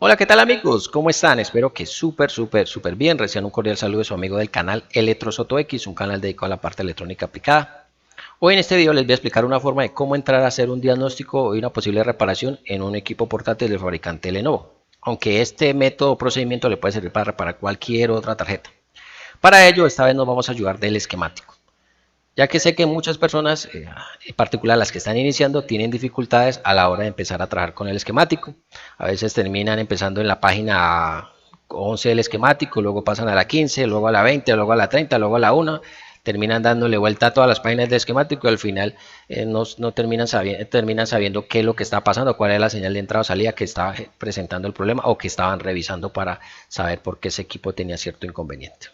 Hola, ¿qué tal amigos? ¿Cómo están? Espero que súper bien. Reciban un cordial saludo de su amigo del canal ElectroSotoX, un canal dedicado a la parte electrónica aplicada. Hoy en este video les voy a explicar una forma de cómo entrar a hacer un diagnóstico y una posible reparación en un equipo portátil del fabricante Lenovo. Aunque este método o procedimiento le puede servir para reparar cualquier otra tarjeta. Para ello, esta vez nos vamos a ayudar del esquemático, ya que sé que muchas personas, en particular las que están iniciando, tienen dificultades a la hora de empezar a trabajar con el esquemático. A veces terminan empezando en la página 11 del esquemático, luego pasan a la 15, luego a la 20, luego a la 30, luego a la 1, terminan dándole vuelta a todas las páginas del esquemático y al final no terminan sabiendo qué es lo que está pasando, cuál es la señal de entrada o salida que estaba presentando el problema o que estaban revisando para saber por qué ese equipo tenía cierto inconveniente.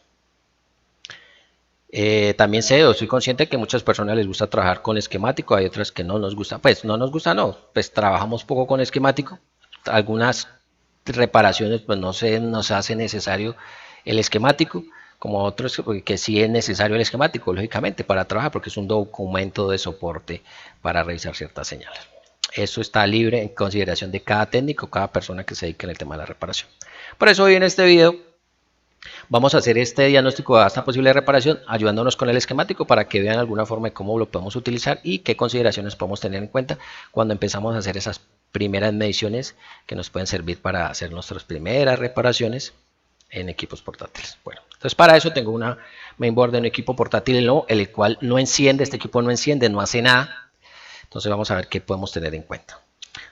También sé o soy consciente que a muchas personas les gusta trabajar con esquemático, hay otras que no nos gusta, pues trabajamos poco con esquemático, algunas reparaciones pues no se nos hace necesario el esquemático, como otros que sí es necesario el esquemático, lógicamente, para trabajar, porque es un documento de soporte para revisar ciertas señales. Eso está libre en consideración de cada técnico, cada persona que se dedique en el tema de la reparación. Por eso hoy en este video vamos a hacer este diagnóstico de esta posible reparación ayudándonos con el esquemático para que vean alguna forma de cómo lo podemos utilizar y qué consideraciones podemos tener en cuenta cuando empezamos a hacer esas primeras mediciones que nos pueden servir para hacer nuestras primeras reparaciones en equipos portátiles. Bueno, entonces para eso tengo una mainboard de un equipo portátil el cual no enciende, este equipo no enciende, no hace nada. Entonces vamos a ver qué podemos tener en cuenta.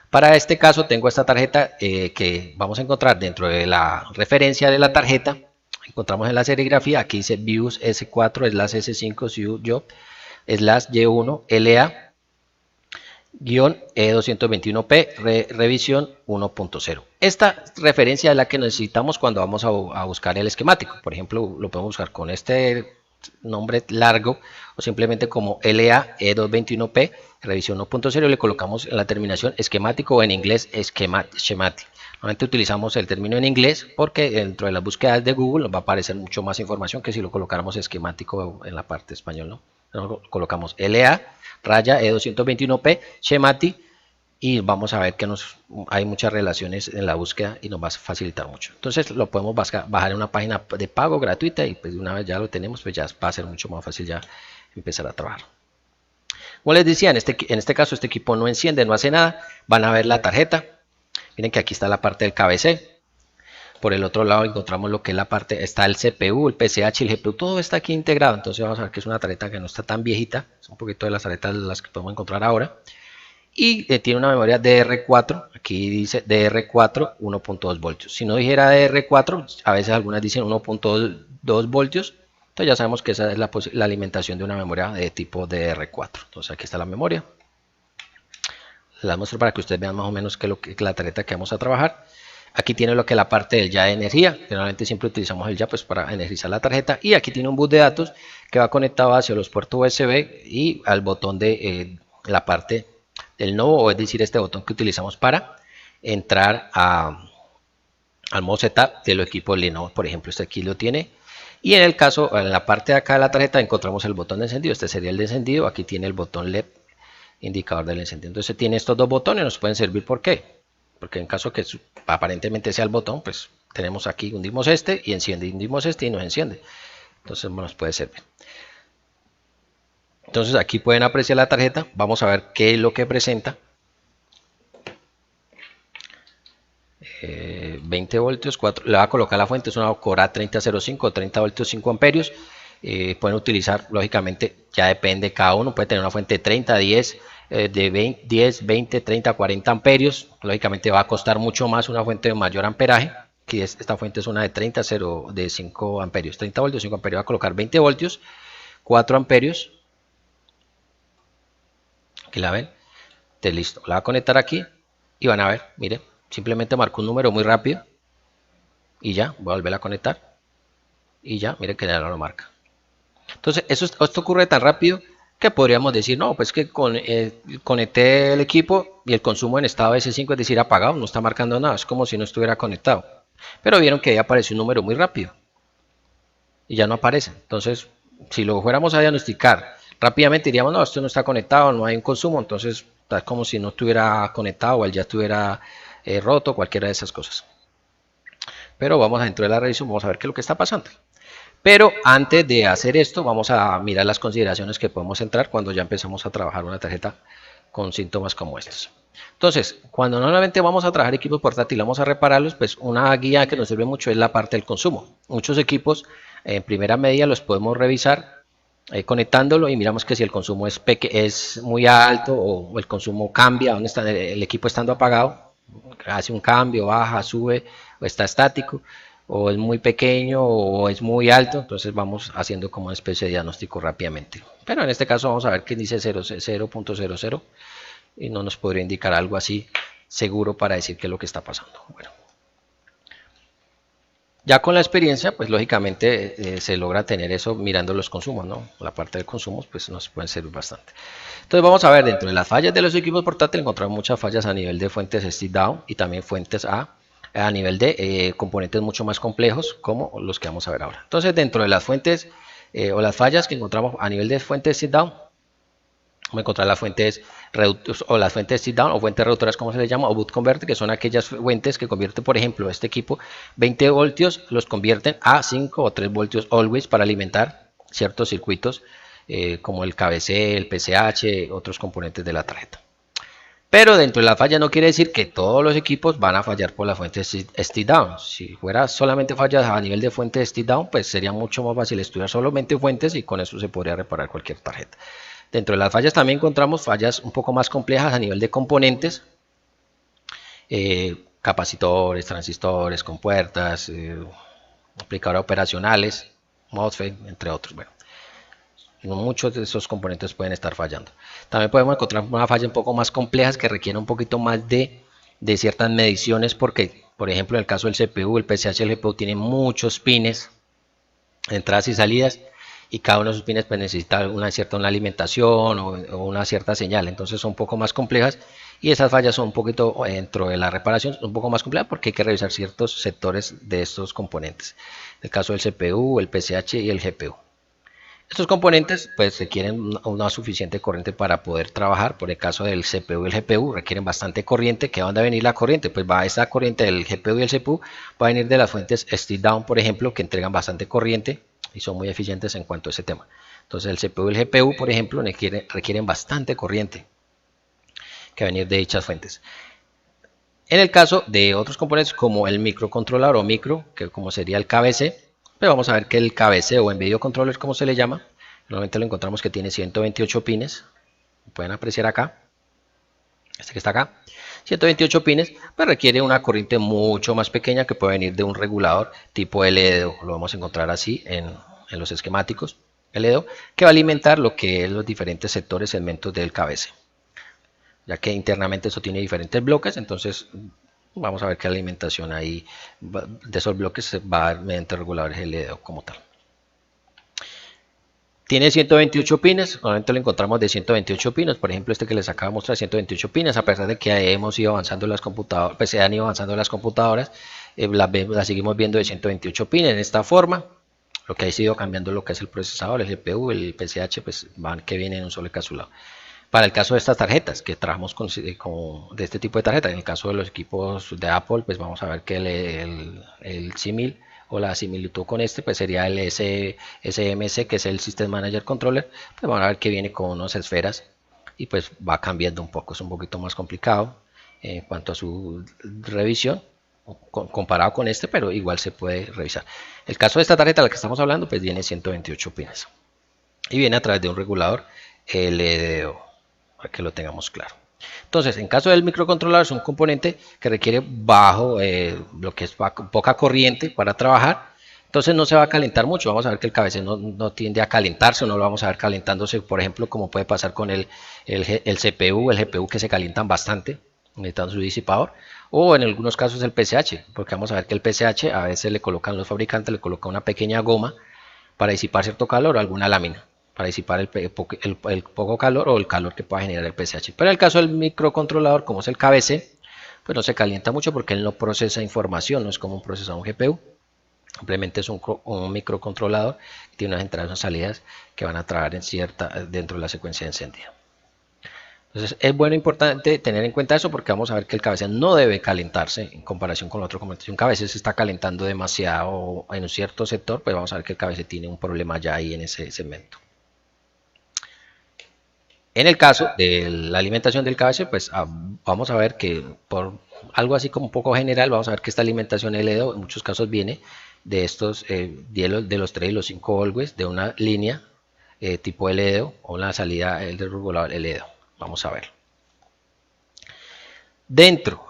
Para este caso tengo esta tarjeta que vamos a encontrar dentro de la referencia de la tarjeta. Encontramos en la serigrafía, aquí dice BIOS S4 S5 SIU slash Y1 LA E221P revisión 1.0. Esta referencia es la que necesitamos cuando vamos a buscar el esquemático. Por ejemplo, lo podemos buscar con este nombre largo o simplemente como LA E221P revisión 1.0 y le colocamos en la terminación esquemático o en inglés schematic. Normalmente utilizamos el término en inglés porque dentro de las búsquedas de Google nos va a aparecer mucho más información que si lo colocáramos esquemático en la parte español, ¿no? Entonces, colocamos LA raya E221P schematic y vamos a ver que hay muchas relaciones en la búsqueda y nos va a facilitar mucho. Entonces lo podemos bajar en una página de pago gratuita y pues una vez ya lo tenemos, pues ya va a ser mucho más fácil ya empezar a trabajar. Como les decía, en este caso este equipo no enciende, no hace nada. Van a ver la tarjeta. Miren que aquí está la parte del KBC. Por el otro lado encontramos lo que es la parte, está el CPU, el PCH, el GPU, todo está aquí integrado. Entonces vamos a ver que es una tarjeta que no está tan viejita. Es un poquito de las tarjetas las que podemos encontrar ahora. Y tiene una memoria DR4, aquí dice DR4 1.2 voltios. Si no dijera DR4, a veces algunas dicen 1.2 voltios. Entonces ya sabemos que esa es la alimentación de una memoria de tipo DR4. Entonces aquí está la memoria. La muestro para que ustedes vean más o menos qué es la tarjeta que vamos a trabajar. Aquí tiene lo que es la parte del ya de energía. Generalmente siempre utilizamos el ya pues para energizar la tarjeta. Y aquí tiene un bus de datos que va conectado hacia los puertos USB y al botón de la parte del nodo, o es decir, este botón que utilizamos para entrar al modo setup del equipo Lenovo. Por ejemplo, este aquí lo tiene. Y en el caso, en la parte de acá de la tarjeta encontramos el botón de encendido. Este sería el de encendido. Aquí tiene el botón LED, indicador del encendido. Entonces tiene estos dos botones, nos pueden servir. ¿Por qué? Porque en caso que aparentemente sea el botón, pues tenemos aquí, hundimos este y enciende, hundimos este y nos enciende. Entonces nos puede servir. Entonces aquí pueden apreciar la tarjeta. Vamos a ver qué es lo que presenta. 20 voltios, 4, le va a colocar la fuente, es una Cora 3005, 30 voltios, 5 amperios. Pueden utilizar, lógicamente, ya depende cada uno, puede tener una fuente de 30, 10, de 10, 20, 30, 40 amperios. Lógicamente va a costar mucho más una fuente de mayor amperaje, que esta fuente es una de 30, 0, de 5 amperios, 30 voltios, 5 amperios. Va a colocar 20 voltios, 4 amperios. Aquí la ven. Entonces, listo, la va a conectar aquí y van a ver, miren, simplemente marco un número muy rápido y ya, voy a volver a conectar y ya, miren que ya lo marca. Entonces, esto ocurre tan rápido que podríamos decir, no, pues que conecté el equipo y el consumo en estado S5, es decir, apagado, no está marcando nada, es como si no estuviera conectado. Pero vieron que ahí apareció un número muy rápido y ya no aparece. Entonces, si lo fuéramos a diagnosticar rápidamente, diríamos, no, esto no está conectado, no hay un consumo, entonces está como si no estuviera conectado o ya estuviera roto, cualquiera de esas cosas. pero vamos dentro de la revisión, vamos a ver qué es lo que está pasando. Pero antes de hacer esto, vamos a mirar las consideraciones que podemos entrar cuando ya empezamos a trabajar una tarjeta con síntomas como estos. Entonces, cuando normalmente vamos a trabajar equipos portátiles, vamos a repararlos, pues una guía que nos sirve mucho es la parte del consumo. Muchos equipos en primera medida los podemos revisar conectándolo y miramos que si el consumo es muy alto o el consumo cambia, donde está el equipo estando apagado, hace un cambio, baja, sube o está estático, o es muy pequeño o es muy alto, entonces vamos haciendo como una especie de diagnóstico rápidamente. Pero en este caso vamos a ver que dice 0.00 y no nos podría indicar algo así seguro para decir qué es lo que está pasando. Bueno, ya con la experiencia, pues lógicamente se logra tener eso mirando los consumos, ¿no? La parte de consumos, pues nos pueden servir bastante. Entonces vamos a ver, dentro de las fallas de los equipos portátiles encontramos muchas fallas a nivel de fuentes step down y también fuentes a nivel de componentes mucho más complejos como los que vamos a ver ahora. Entonces dentro de las fuentes o las fallas que encontramos a nivel de fuentes step down, vamos a encontrar las fuentes o las fuentes sit down o fuentes reductoras, como se les llama, o boot converter, que son aquellas fuentes que convierten, por ejemplo, este equipo 20 voltios los convierten a 5 o 3 voltios always para alimentar ciertos circuitos como el KBC, el PCH, otros componentes de la tarjeta. Pero dentro de la falla no quiere decir que todos los equipos van a fallar por la fuente step down. Si fuera solamente fallas a nivel de fuente step down, pues sería mucho más fácil estudiar solamente fuentes y con eso se podría reparar cualquier tarjeta. Dentro de las fallas también encontramos fallas un poco más complejas a nivel de componentes, capacitores, transistores, compuertas, aplicadores operacionales, MOSFET, entre otros. Bueno, muchos de esos componentes pueden estar fallando. También podemos encontrar una falla un poco más complejas que requiere un poquito más de ciertas mediciones porque, por ejemplo, en el caso del CPU, el PCH y el GPU tienen muchos pines, entradas y salidas, y cada uno de esos pines pues, necesita una alimentación o una cierta señal, entonces son un poco más complejas y esas fallas son un poquito dentro de la reparación un poco más complejas porque hay que revisar ciertos sectores de estos componentes, en el caso del CPU, el PCH y el GPU. Estos componentes pues requieren una suficiente corriente para poder trabajar. Por el caso del CPU y el GPU requieren bastante corriente. ¿Qué va a venir la corriente? Pues va esa corriente del GPU y el CPU va a venir de las fuentes step down, por ejemplo, que entregan bastante corriente y son muy eficientes en cuanto a ese tema. Entonces el CPU y el GPU, por ejemplo, requieren bastante corriente que va a venir de dichas fuentes. En el caso de otros componentes como el microcontrolador o micro, que como sería el KBC, pero vamos a ver que el KBC o Embedded Controller, como se le llama, normalmente lo encontramos que tiene 128 pines, pueden apreciar acá, este que está acá, 128 pines, pues requiere una corriente mucho más pequeña que puede venir de un regulador tipo LEDO, lo vamos a encontrar así en los esquemáticos, LEDO, que va a alimentar lo que es los diferentes sectores, segmentos del KBC, ya que internamente eso tiene diferentes bloques, entonces vamos a ver qué alimentación ahí de esos bloques se va a dar mediante reguladores LEDO como tal. Tiene 128 pines, normalmente lo encontramos de 128 pines, por ejemplo este que les acabo de mostrar 128 pines, a pesar de que hemos ido avanzando las computadoras, pues se han ido avanzando las computadoras, las seguimos viendo de 128 pines en esta forma. Lo que ha ido cambiando lo que es el procesador, el GPU, el PCH, pues van que vienen en un solo encapsulado. Para el caso de estas tarjetas, que trabajamos de este tipo de tarjetas, en el caso de los equipos de Apple, pues vamos a ver que el símil o la similitud con este, pues sería el SMC, que es el System Manager Controller, pues vamos a ver que viene con unas esferas y pues va cambiando un poco, es un poquito más complicado en cuanto a su revisión, comparado con este, pero igual se puede revisar. El caso de esta tarjeta, la que estamos hablando, pues viene 128 pines y viene a través de un regulador LDO, para que lo tengamos claro. Entonces, en caso del microcontrolador es un componente que requiere lo que es poca corriente para trabajar, entonces no se va a calentar mucho. Vamos a ver que el KBC no tiende a calentarse, o no lo vamos a ver calentándose, por ejemplo, como puede pasar con el CPU, el GPU, que se calientan bastante, necesitan su disipador, o en algunos casos el PCH, porque vamos a ver que el PCH a veces los fabricantes le colocan una pequeña goma para disipar cierto calor o alguna lámina para disipar el poco calor o el calor que pueda generar el PCH. Pero en el caso del microcontrolador, como es el KBC, pues no se calienta mucho porque él no procesa información, no es como un procesador GPU. Simplemente es un microcontrolador que tiene unas entradas y unas salidas que van a trabajar dentro de la secuencia de encendida. Entonces es bueno, importante tener en cuenta eso, porque vamos a ver que el cabeceo no debe calentarse en comparación con el otro componente. Si un cabeceo se está calentando demasiado en un cierto sector, pues vamos a ver que el cabeceo tiene un problema ya ahí en ese segmento. En el caso de la alimentación del cabeceo, pues vamos a ver que por algo así como un poco general, vamos a ver que esta alimentación LEDO en muchos casos viene de estos de los 3 y los 5 always, de una línea tipo LEDO o la salida del regulador LEDO. Vamos a ver.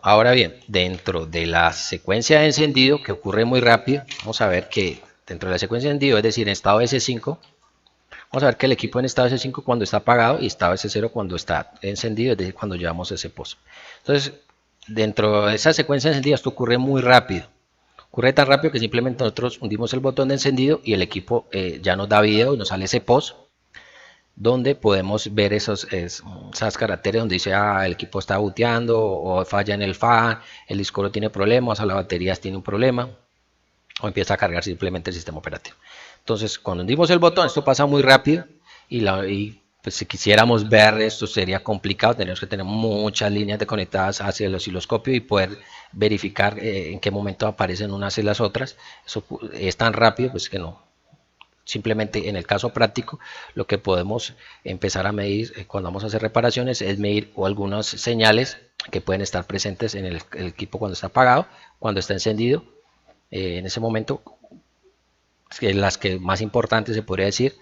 Ahora bien, dentro de la secuencia de encendido, que ocurre muy rápido, vamos a ver que dentro de la secuencia de encendido, es decir, en estado S5, vamos a ver que el equipo en estado S5 cuando está apagado y estado S0 cuando está encendido, es decir, cuando llevamos ese pozo. Entonces, dentro de esa secuencia de encendido, esto ocurre muy rápido. Ocurre tan rápido que simplemente nosotros hundimos el botón de encendido y el equipo ya nos da video y nos sale ese post donde podemos ver esas caracteres donde dice el equipo está booteando o falla en el fan, el disco duro tiene problemas o la batería tiene un problema o empieza a cargar simplemente el sistema operativo. Entonces cuando hundimos el botón, esto pasa muy rápido y pues si quisiéramos ver esto sería complicado, tenemos que tener muchas líneas de conectadas hacia el osciloscopio y poder verificar en qué momento aparecen unas y las otras. Eso es tan rápido pues que no. Simplemente en el caso práctico lo que podemos empezar a medir cuando vamos a hacer reparaciones es medir algunas señales que pueden estar presentes en el equipo cuando está apagado, cuando está encendido. En ese momento, las que más importantes se podría decir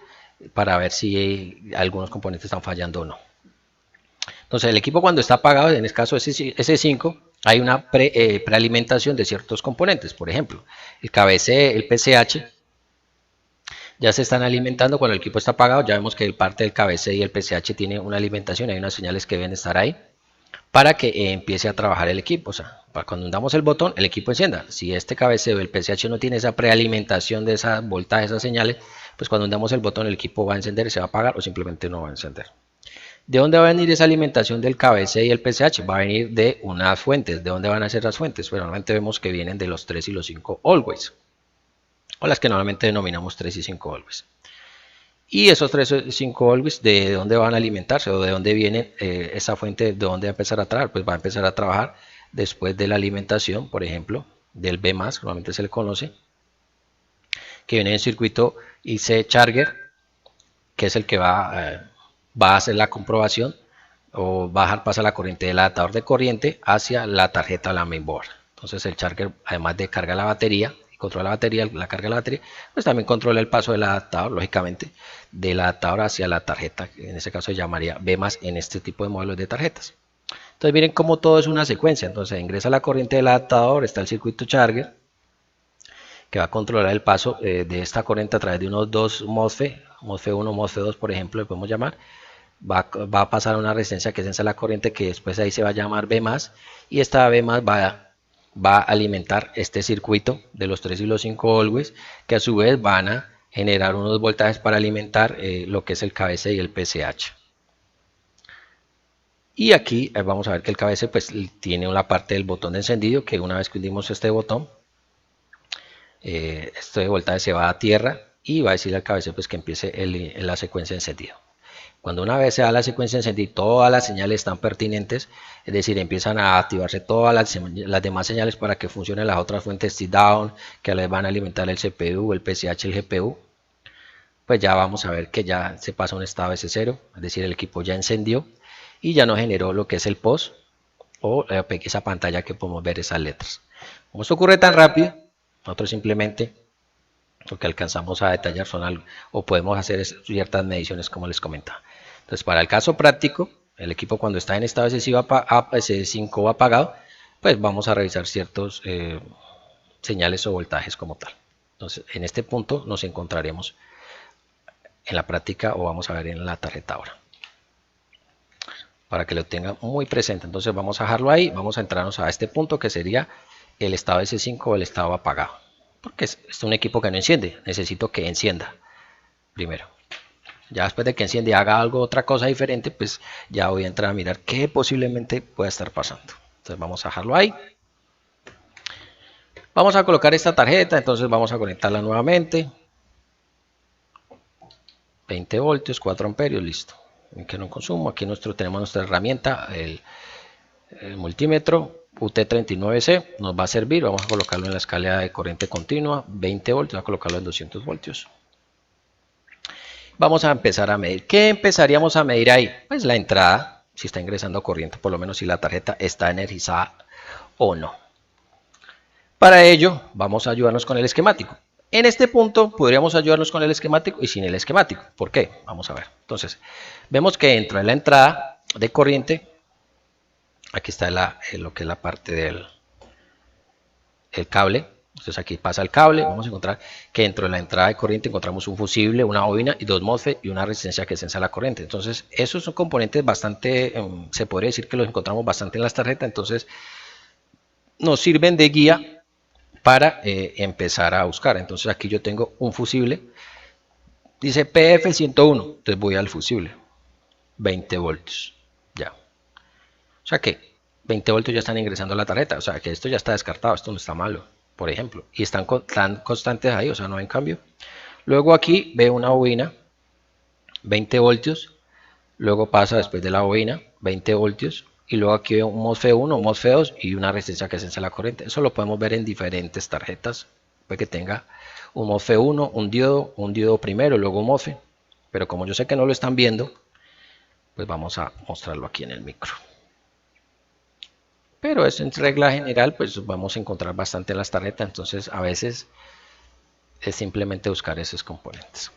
para ver si algunos componentes están fallando o no. Entonces el equipo cuando está apagado, en este caso S5, hay una prealimentación de ciertos componentes. Por ejemplo, el KBC, el PCH, ya se están alimentando cuando el equipo está apagado. Ya vemos que el parte del KBC y el PCH tiene una alimentación, hay unas señales que deben estar ahí para que empiece a trabajar el equipo. O sea, para cuando damos el botón, el equipo encienda. Si este KBC o el PCH no tiene esa prealimentación de esa voltaje, esas señales, pues cuando damos el botón el equipo va a encender y se va a apagar o simplemente no va a encender. ¿De dónde va a venir esa alimentación del KBC y el PCH? Va a venir de unas fuentes. ¿De dónde van a ser las fuentes? Pues normalmente vemos que vienen de los 3 y los 5 always, o las que normalmente denominamos 3 y 5 always. Y esos 3 y 5 always, ¿de dónde van a alimentarse o de dónde viene esa fuente? ¿De dónde va a empezar a trabajar? Pues va a empezar a trabajar después de la alimentación, por ejemplo, del B+, normalmente se le conoce, que viene en el circuito IC Charger, que es el que va a hacer la comprobación o va a dejar pasar la corriente del adaptador de corriente hacia la tarjeta o la mainboard. Entonces el charger, además de cargar la batería, controla la batería, la carga de la batería, pues también controla el paso del adaptador, lógicamente, del adaptador hacia la tarjeta, que en este caso se llamaría B+ en este tipo de modelos de tarjetas. Entonces miren cómo todo es una secuencia. Entonces ingresa la corriente del adaptador, está el circuito charger, que va a controlar el paso de esta corriente a través de unos dos MOSFET, MOSFET 1, MOSFET 2, por ejemplo, le podemos llamar. Va a pasar a una resistencia que es esa la corriente, que después ahí se va a llamar B+, y esta B+, va a alimentar este circuito de los 3 y los 5 always, que a su vez van a generar unos voltajes para alimentar lo que es el KBC y el PCH. Y aquí vamos a ver que el KBC pues tiene una parte del botón de encendido, que una vez que hundimos este botón, este voltaje se va a tierra y va a decirle al KBC pues que empiece la secuencia de encendido. Cuando una vez se da la secuencia de encendido, todas las señales están pertinentes, es decir, empiezan a activarse todas las demás señales para que funcionen las otras fuentes T-down, que les van a alimentar el CPU, el PCH, el GPU. Pues ya vamos a ver que ya se pasa a un estado S0, es decir, el equipo ya encendió y ya no generó lo que es el post o esa pantalla que podemos ver esas letras. Como esto ocurre tan rápido, nosotros simplemente lo que alcanzamos a detallar son algo, o podemos hacer ciertas mediciones como les comentaba. Entonces, para el caso práctico, el equipo cuando está en estado S5 apagado, pues vamos a revisar ciertos señales o voltajes como tal. Entonces, en este punto nos encontraremos en la práctica o vamos a ver en la tarjeta ahora, para que lo tengan muy presente. Entonces vamos a dejarlo ahí, vamos a entrarnos a este punto que sería el estado S5 o el estado apagado, porque es un equipo que no enciende, necesito que encienda primero. Ya después de que enciende y haga otra cosa diferente, pues ya voy a entrar a mirar qué posiblemente pueda estar pasando. Entonces vamos a dejarlo ahí. Vamos a colocar esta tarjeta, entonces vamos a conectarla nuevamente. 20 voltios, 4 amperios, listo. que no consumo. Aquí tenemos nuestra herramienta, el multímetro UT39C, nos va a servir. Vamos a colocarlo en la escala de corriente continua, 20 voltios, vamos a colocarlo en 200 voltios. Vamos a empezar a medir. ¿Qué empezaríamos a medir ahí? Pues la entrada, si está ingresando corriente, por lo menos si la tarjeta está energizada o no. Para ello, vamos a ayudarnos con el esquemático. En este punto podríamos ayudarnos con el esquemático y sin el esquemático. ¿Por qué? Vamos a ver. Entonces, vemos que dentro de la entrada de corriente, aquí está lo que es la parte del cable. Entonces aquí pasa el cable. Vamos a encontrar que dentro de la entrada de corriente encontramos un fusible, una bobina y dos MOSFET y una resistencia que sensa la corriente. Entonces, esos son componentes bastante, se podría decir que los encontramos bastante en las tarjetas. Entonces, nos sirven de guía para empezar a buscar. Entonces aquí yo tengo un fusible, dice PF101, entonces voy al fusible, 20 voltios, ya. O sea que 20 voltios ya están ingresando a la tarjeta, o sea que esto ya está descartado, esto no está malo, por ejemplo, y están constantes ahí, o sea no hay cambio. Luego aquí veo una bobina, 20 voltios, luego pasa después de la bobina, 20 voltios, y luego aquí veo un MOSFET 1, un MOSFET 2 y una resistencia que sensa la corriente. Eso lo podemos ver en diferentes tarjetas. Puede que tenga un MOSFET 1, un diodo primero, luego un MOSFET. Pero como yo sé que no lo están viendo, pues vamos a mostrarlo aquí en el micro. Pero eso en regla general, pues vamos a encontrar bastante en las tarjetas. Entonces a veces es simplemente buscar esos componentes.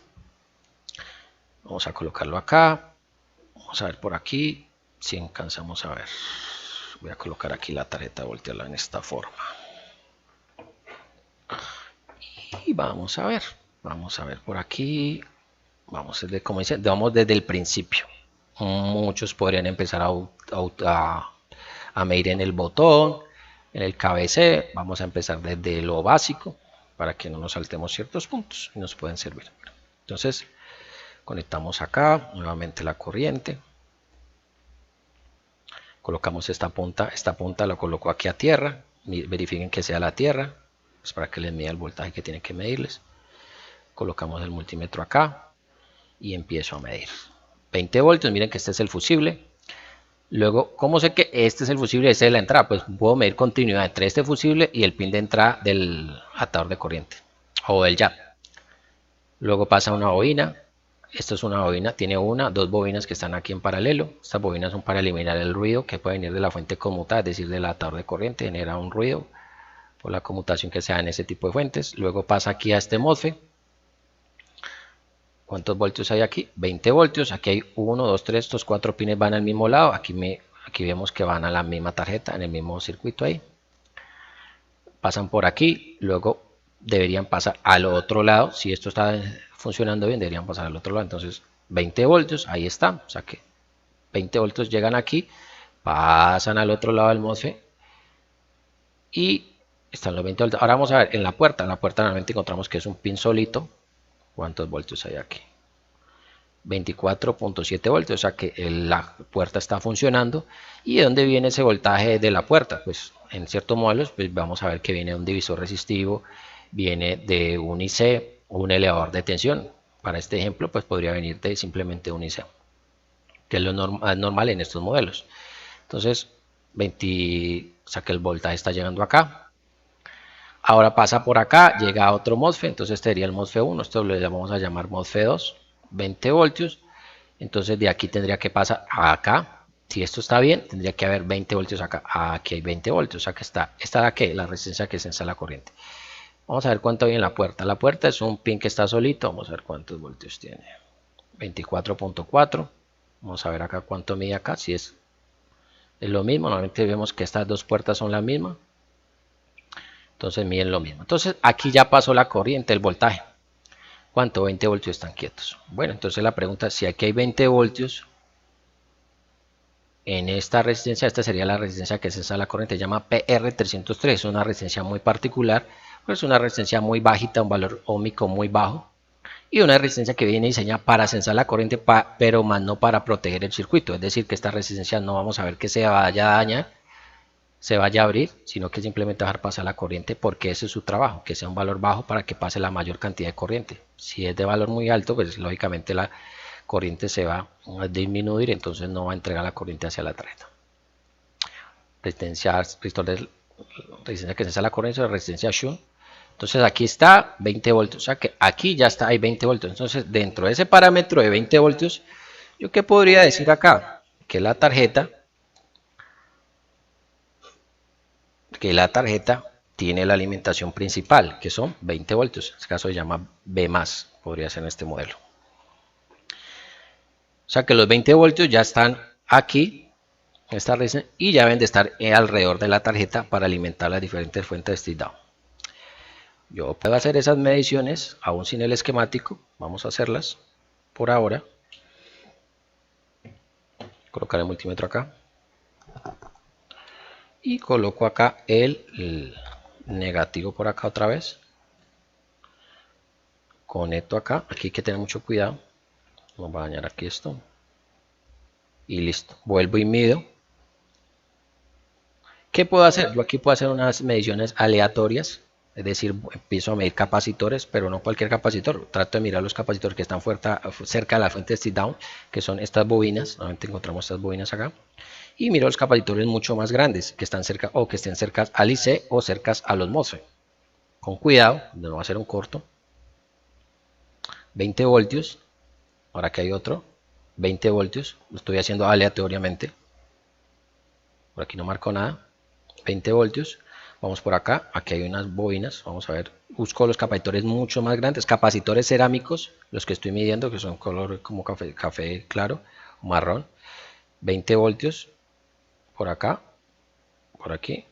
Vamos a colocarlo acá. Vamos a ver por aquí. Si alcanzamos a ver, voy a colocar aquí la tarjeta, voltearla en esta forma y vamos a ver por aquí. Vamos desde, como dice, vamos desde el principio. Muchos podrían empezar a medir en el botón, en el KBC. Vamos a empezar desde lo básico para que no nos saltemos ciertos puntos y nos pueden servir. Entonces conectamos acá nuevamente la corriente. Colocamos esta punta la coloco aquí a tierra, verifiquen que sea la tierra, pues para que les mida el voltaje que tienen que medirles. Colocamos el multímetro acá y empiezo a medir. 20 voltios, miren que este es el fusible. Luego, ¿cómo sé que este es el fusible y este es la entrada? Pues puedo medir continuidad entre este fusible y el pin de entrada del atador de corriente o del jack. Luego pasa una bobina. Esto es una bobina, tiene dos bobinas que están aquí en paralelo. Estas bobinas son para eliminar el ruido que puede venir de la fuente conmutada, es decir, del atador de corriente, genera un ruido por la conmutación que se da en ese tipo de fuentes. Luego pasa aquí a este MOSFET. ¿Cuántos voltios hay aquí? 20 voltios. Aquí hay 1, 2, 3, estos 4 pines van al mismo lado. Aquí vemos que van a la misma tarjeta, en el mismo circuito ahí. Pasan por aquí, luego deberían pasar al otro lado. Si esto está funcionando bien, deberían pasar al otro lado. Entonces 20 voltios, ahí está. O sea que 20 voltios llegan aquí, pasan al otro lado del MOSFET y están los 20 voltios. Ahora vamos a ver en la puerta. En la puerta normalmente encontramos que es un pin solito. ¿Cuántos voltios hay aquí? 24.7 voltios, o sea que la puerta está funcionando. ¿Y de dónde viene ese voltaje de la puerta? Pues en ciertos modelos pues vamos a ver que viene de un divisor resistivo, viene de un IC o un elevador de tensión. Para este ejemplo pues podría venir de simplemente un IC, que es lo normal en estos modelos. Entonces o sea que el voltaje está llegando acá. Ahora pasa por acá, llega a otro MOSFET, entonces este sería el MOSFET 1, esto lo vamos a llamar MOSFET 2, 20 voltios. Entonces de aquí tendría que pasar a acá. Si esto está bien, tendría que haber 20 voltios acá. Aquí hay 20 voltios, o sea que esta de aquí, la resistencia que sensa la corriente. Vamos a ver cuánto hay en la puerta. La puerta es un pin que está solito, vamos a ver cuántos voltios tiene. 24.4. Vamos a ver acá cuánto mide acá, si es lo mismo. Normalmente vemos que estas dos puertas son las mismas. Entonces miden lo mismo. Entonces aquí ya pasó la corriente, el voltaje. ¿Cuánto? 20 voltios están quietos. Bueno, entonces la pregunta es, si aquí hay 20 voltios en esta resistencia, esta sería la resistencia que sensa la corriente, se llama PR303, es una resistencia muy particular, pues una resistencia muy bajita, un valor óhmico muy bajo, y una resistencia que viene diseñada para sensar la corriente, pero más no para proteger el circuito, es decir, que esta resistencia no vamos a ver que se vaya a dañar, se vaya a abrir, sino que simplemente dejar pasar la corriente, porque ese es su trabajo, que sea un valor bajo para que pase la mayor cantidad de corriente. Si es de valor muy alto, pues lógicamente la corriente se va a disminuir, entonces no va a entregar la corriente hacia la tarjeta. Resistencia que es la corriente, resistencia shunt. Entonces aquí está 20 voltios, o sea que aquí ya está, hay 20 voltios. Entonces dentro de ese parámetro de 20 voltios, ¿yo qué podría decir acá? Que la tarjeta tiene la alimentación principal, que son 20 voltios. En este caso se llama B+, podría ser en este modelo. O sea que los 20 voltios ya están aquí, en esta resistencia, y ya deben de estar alrededor de la tarjeta para alimentar las diferentes fuentes de step down. Yo puedo hacer esas mediciones aún sin el esquemático. Vamos a hacerlas por ahora. Colocar el multímetro acá. Y coloco acá el negativo por acá otra vez. Conecto acá. Aquí hay que tener mucho cuidado. Vamos a dañar aquí esto. Y listo. Vuelvo y mido. ¿Qué puedo hacer? Yo aquí puedo hacer unas mediciones aleatorias. Es decir, empiezo a medir capacitores, pero no cualquier capacitor. Trato de mirar los capacitores que están cerca de la fuente de step down, que son estas bobinas. Normalmente encontramos estas bobinas acá. Y miro los capacitores mucho más grandes, que están cerca o que estén cerca al IC o cerca a los MOSFET. Con cuidado, no va a hacer un corto. 20 voltios. Ahora que hay otro. 20 voltios. Lo estoy haciendo aleatoriamente. Por aquí no marco nada. 20 voltios. Vamos por acá, aquí hay unas bobinas, vamos a ver, busco los capacitores mucho más grandes, capacitores cerámicos, los que estoy midiendo, que son color como café claro, o marrón, 20 voltios, por acá, por aquí,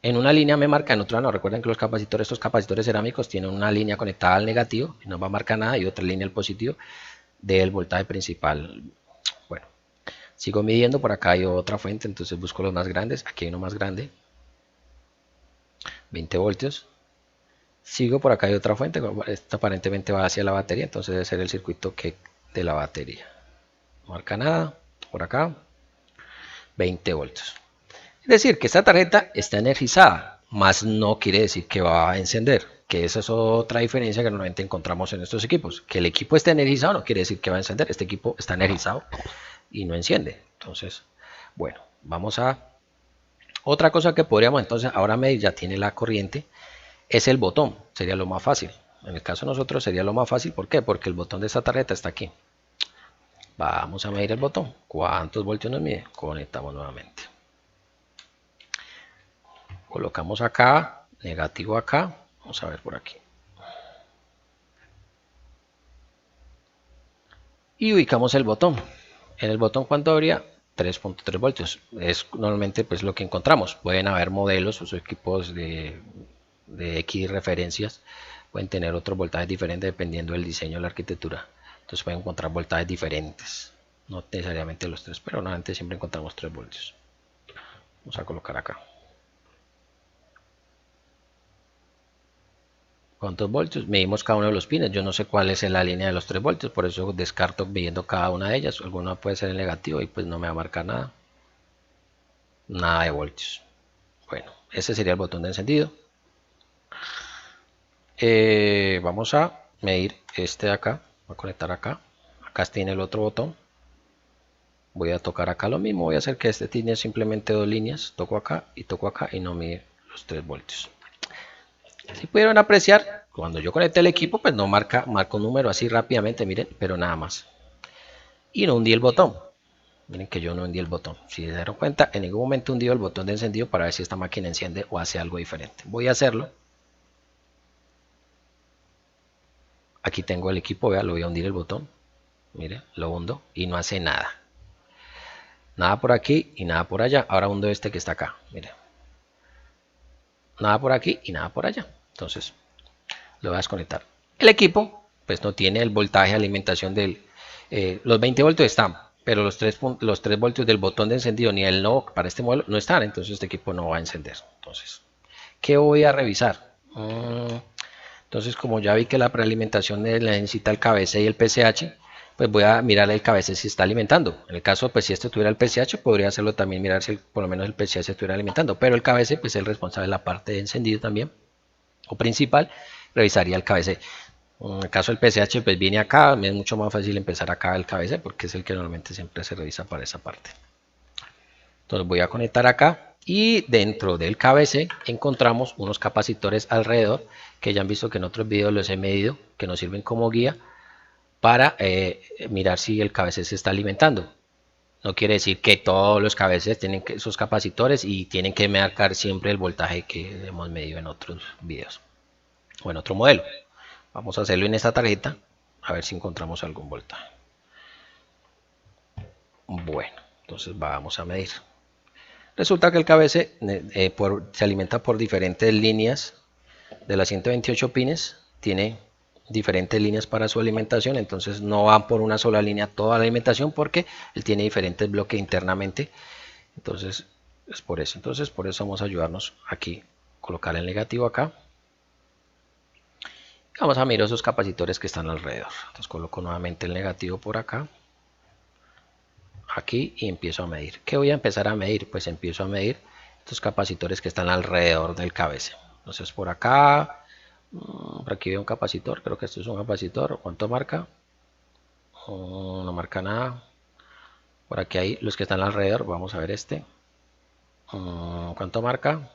en una línea me marca, en otra no. Recuerden que estos capacitores cerámicos tienen una línea conectada al negativo, y no va a marcar nada, y otra línea al positivo del voltaje principal. Bueno, sigo midiendo, por acá hay otra fuente, entonces busco los más grandes, aquí hay uno más grande, 20 voltios. Sigo, por acá hay otra fuente, esta aparentemente va hacia la batería, entonces debe ser el circuito de la batería. No marca nada, por acá, 20 voltios. Es decir, que esta tarjeta está energizada, más no quiere decir que va a encender, que esa es otra diferencia que normalmente encontramos en estos equipos. Que el equipo esté energizado no quiere decir que va a encender, este equipo está energizado y no enciende. Entonces, bueno, vamos a... Otra cosa que podríamos entonces ahora medir, ya tiene la corriente, es el botón, sería lo más fácil. En el caso de nosotros sería lo más fácil, ¿por qué? Porque el botón de esta tarjeta está aquí. Vamos a medir el botón. ¿Cuántos voltios nos mide? Conectamos nuevamente. Colocamos acá, negativo acá. Vamos a ver por aquí. Y ubicamos el botón. En el botón, ¿cuánto habría? 3.3 voltios. Es normalmente pues lo que encontramos. Pueden haber modelos o equipos de X referencias. Pueden tener otros voltajes diferentes dependiendo del diseño de la arquitectura. Entonces pueden encontrar voltajes diferentes. No necesariamente los 3, pero normalmente siempre encontramos 3 voltios. Vamos a colocar acá. ¿Cuántos voltios? Medimos cada uno de los pines. Yo no sé cuál es la línea de los 3 voltios, por eso descarto midiendo cada una de ellas. Alguna puede ser en negativo y pues no me va a marcar nada. Nada de voltios. Bueno, ese sería el botón de encendido. Vamos a medir este de acá. Voy a conectar acá. Acá tiene el otro botón. Voy a tocar acá lo mismo. Voy a hacer que este tiene simplemente 2 líneas. Toco acá y no mide los 3 voltios. Si pudieron apreciar, cuando yo conecté el equipo, pues no marca un número así rápidamente, miren, pero nada más. Y no hundí el botón. Miren que yo no hundí el botón. Si se dieron cuenta, en ningún momento hundí el botón de encendido para ver si esta máquina enciende o hace algo diferente. Voy a hacerlo. Aquí tengo el equipo, vea, lo voy a hundir el botón. Miren, lo hundo y no hace nada. Nada por aquí y nada por allá. Ahora hundo este que está acá, miren. Nada por aquí y nada por allá. Entonces, lo voy a desconectar. El equipo, pues no tiene el voltaje de alimentación del... los 20 voltios están, pero los 3 voltios del botón de encendido ni el no para este modelo no están, entonces este equipo no va a encender. Entonces, ¿qué voy a revisar? Entonces, como ya vi que la prealimentación necesita el KBC y el PCH, pues voy a mirar el KBC si está alimentando. En el caso, pues si este tuviera el PCH, podría hacerlo también, mirar si por lo menos el PCH estuviera alimentando, pero el KBC, pues es el responsable de la parte de encendido también, o principal, revisaría el KBC. En el caso del PCH, pues viene acá, me es mucho más fácil empezar acá el KBC porque es el que normalmente siempre se revisa para esa parte. Entonces voy a conectar acá y dentro del KBC encontramos unos capacitores alrededor que ya han visto que en otros videos los he medido, que nos sirven como guía para mirar si el KBC se está alimentando. No quiere decir que todos los KBC tienen esos capacitores y tienen que marcar siempre el voltaje que hemos medido en otros videos o en otro modelo. Vamos a hacerlo en esta tarjeta a ver si encontramos algún voltaje. Bueno, entonces vamos a medir. Resulta que el KBC se alimenta por diferentes líneas de las 128 pines, tiene diferentes líneas para su alimentación, entonces no va por una sola línea toda la alimentación porque él tiene diferentes bloques internamente, entonces es por eso. Entonces por eso vamos a ayudarnos aquí, colocar el negativo acá. Vamos a mirar esos capacitores que están alrededor. Entonces coloco nuevamente el negativo por acá, aquí, y empiezo a medir. ¿Qué voy a empezar a medir? Pues empiezo a medir estos capacitores que están alrededor del KBC. Entonces por acá, por aquí veo un capacitor, creo que esto es un capacitor. ¿Cuánto marca? No marca nada. Por aquí hay los que están alrededor, vamos a ver este. ¿Cuánto marca?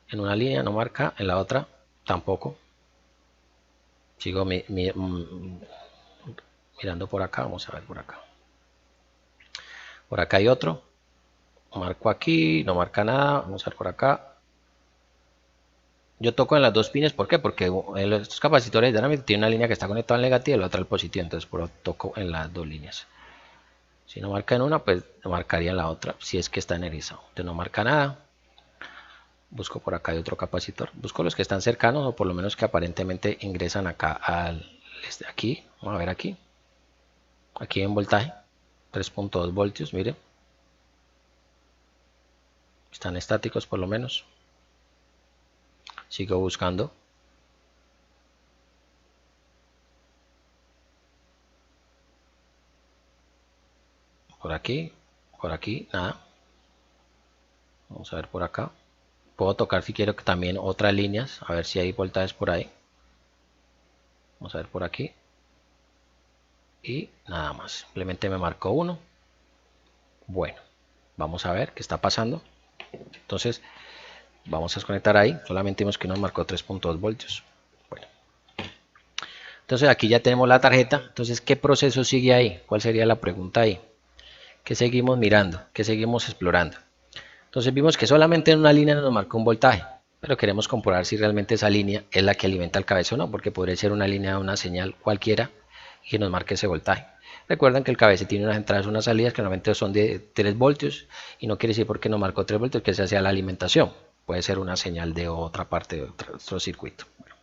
En una línea no marca, en la otra tampoco. Sigo mirando por acá, vamos a ver por acá. Por acá hay otro. Marco aquí, no marca nada, vamos a ver por acá. Yo toco en las dos pines, ¿por qué? Porque estos capacitores de Dynamic tienen una línea que está conectada al negativo y la otra al positivo, entonces por eso toco en las dos líneas. Si no marca en una, pues marcaría en la otra, si es que está energizado. Entonces no marca nada. Busco por acá hay otro capacitor. Busco los que están cercanos o por lo menos que aparentemente ingresan acá al aquí. Vamos a ver aquí. Aquí en voltaje. 3.2 voltios, mire. Están estáticos por lo menos. Sigo buscando. Por aquí, nada. Vamos a ver por acá. Puedo tocar si quiero que también otras líneas, a ver si hay voltajes por ahí. Vamos a ver por aquí. Y nada más, simplemente me marcó uno. Bueno, vamos a ver qué está pasando. Entonces, vamos a desconectar ahí. Solamente vimos que nos marcó 3.2 voltios. Bueno. Entonces aquí ya tenemos la tarjeta. Entonces, ¿qué proceso sigue ahí? ¿Cuál sería la pregunta ahí? ¿Qué seguimos mirando? ¿Qué seguimos explorando? Entonces vimos que solamente en una línea nos marcó un voltaje, pero queremos comprobar si realmente esa línea es la que alimenta el KBC o no, porque podría ser una línea de una señal cualquiera y que nos marque ese voltaje. Recuerden que el KBC tiene unas entradas y unas salidas que normalmente son de 3 voltios y no quiere decir porque nos marcó 3 voltios que esa sea la alimentación, puede ser una señal de otra parte de otro circuito. Bueno.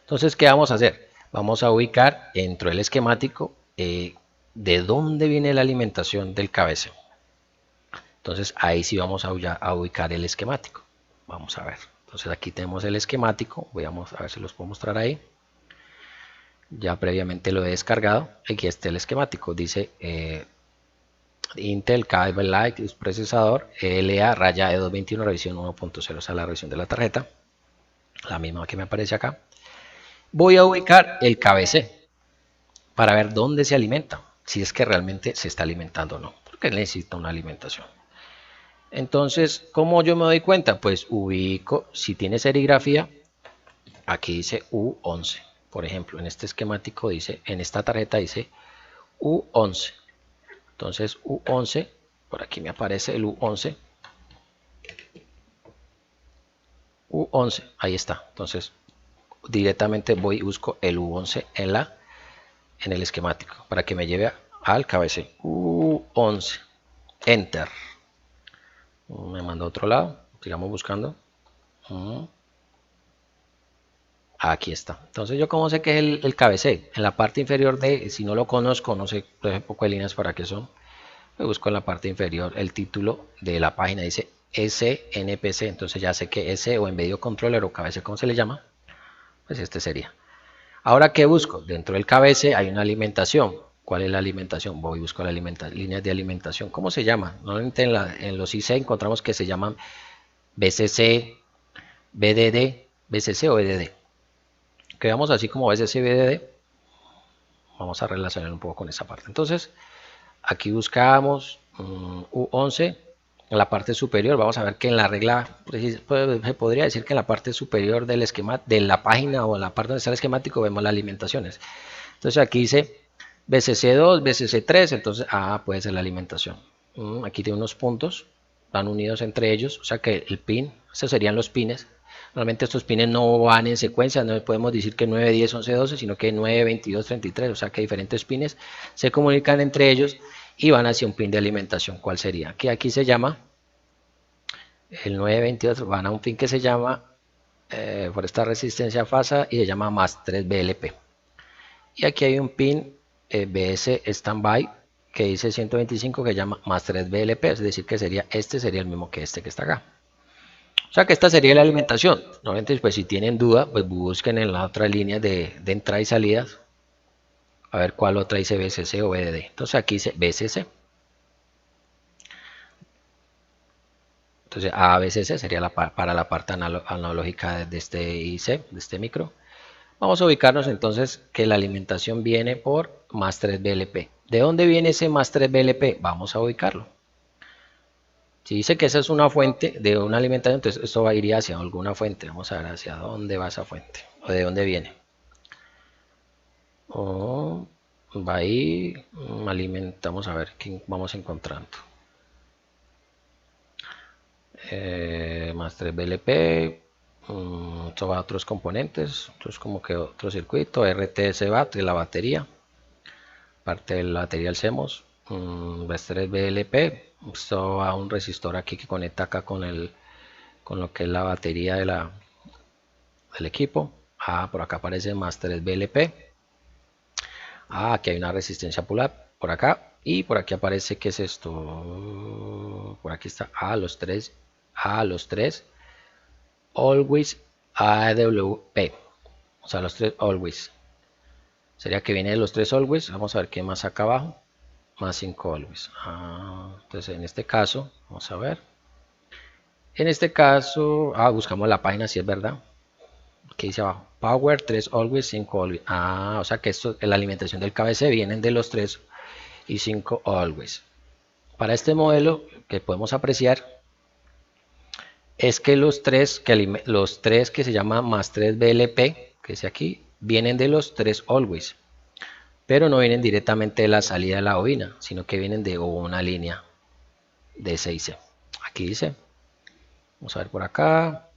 Entonces, ¿qué vamos a hacer? Vamos a ubicar dentro del esquemático de dónde viene la alimentación del KBC. Entonces ahí sí vamos a ubicar el esquemático. Vamos a ver. Entonces aquí tenemos el esquemático. Voy a ver si los puedo mostrar ahí. Ya previamente lo he descargado. Aquí está el esquemático. Dice Intel Cable Light procesador LA raya E221 revisión 1.0. Esa es la revisión de la tarjeta. La misma que me aparece acá. Voy a ubicar el KBC para ver dónde se alimenta. Si es que realmente se está alimentando o no. Porque necesita una alimentación. Entonces, ¿cómo yo me doy cuenta? Pues ubico, si tiene serigrafía, aquí dice U11. Por ejemplo, en este esquemático dice, en esta tarjeta dice U11. Entonces, U11, por aquí me aparece el U11. U11, ahí está. Entonces, directamente voy y busco el U11 en el esquemático para que me lleve al KBC. U11, Enter. Me manda a otro lado, sigamos buscando. Aquí está. Entonces yo como sé que es el KBC. En la parte inferior si no lo conozco, no sé, un poco de líneas para qué son. Me busco en la parte inferior el título de la página, dice SNPC. Entonces ya sé que S o Embedded Controller o KBC, como se le llama, pues este sería. Ahora, ¿qué busco? Dentro del KBC hay una alimentación. ¿Cuál es la alimentación? Voy y busco la líneas de alimentación. ¿Cómo se llama? Normalmente en los IC encontramos que se llaman BCC, BDD, BCC o BDD. Ok, veamos así como VCC BDD, vamos a relacionar un poco con esa parte. Entonces, aquí buscamos U11 en la parte superior. Vamos a ver que en la regla se podría decir que en la parte superior del esquema de la página o en la parte donde está el esquemático vemos las alimentaciones. Entonces aquí dice BCC2, BCC3, entonces puede ser la alimentación. Aquí tiene unos puntos, van unidos entre ellos, o sea que el pin, estos serían los pines. Normalmente estos pines no van en secuencia, no podemos decir que 9, 10, 11, 12, sino que 9, 22, 33, o sea que diferentes pines se comunican entre ellos y van hacia un pin de alimentación. ¿Cuál sería? Que aquí se llama el 9, 22, van a un pin que se llama, por esta resistencia fasa, y se llama más 3 BLP. Y aquí hay un pin BS Standby que dice 125 que llama más 3 BLP, es decir que sería el mismo que este que está acá. O sea que esta sería la alimentación. Normalmente pues si tienen duda pues busquen en la otra línea de entrada y salidas a ver cuál otra dice BCC o BDD. Entonces aquí dice BCC. Entonces ABCC sería para la parte analógica de este IC, de este micro. Vamos a ubicarnos entonces que la alimentación viene por más 3 BLP. ¿De dónde viene ese más 3 BLP? Vamos a ubicarlo. Si dice que esa es una fuente de una alimentación, entonces esto iría hacia alguna fuente. Vamos a ver hacia dónde va esa fuente o de dónde viene. Va ahí, alimentamos a ver qué vamos encontrando. Más 3 BLP. Esto va a otros componentes, entonces como que otro circuito, RTS battery, la batería, parte de la batería del CMOS, 3 BLP, esto va a un resistor aquí que conecta acá con lo que es la batería del equipo. Por acá aparece más 3 BLP. Aquí hay una resistencia pull-up por acá y por aquí aparece, ¿qué es esto? Por aquí está los tres always AWP, o sea los 3 always, sería que viene de los 3 always. Vamos a ver qué más acá abajo, más 5 always. Entonces en este caso vamos a ver, en este caso buscamos la página si es verdad, que dice abajo power 3 always 5 always. O sea que esto, la alimentación del KBC vienen de los 3 y 5 always. Para este modelo que podemos apreciar es que los tres que se llama más 3 BLP, que es aquí, vienen de los 3 always, pero no vienen directamente de la salida de la bobina, sino que vienen de una línea de 6C. Aquí dice, vamos a ver por acá,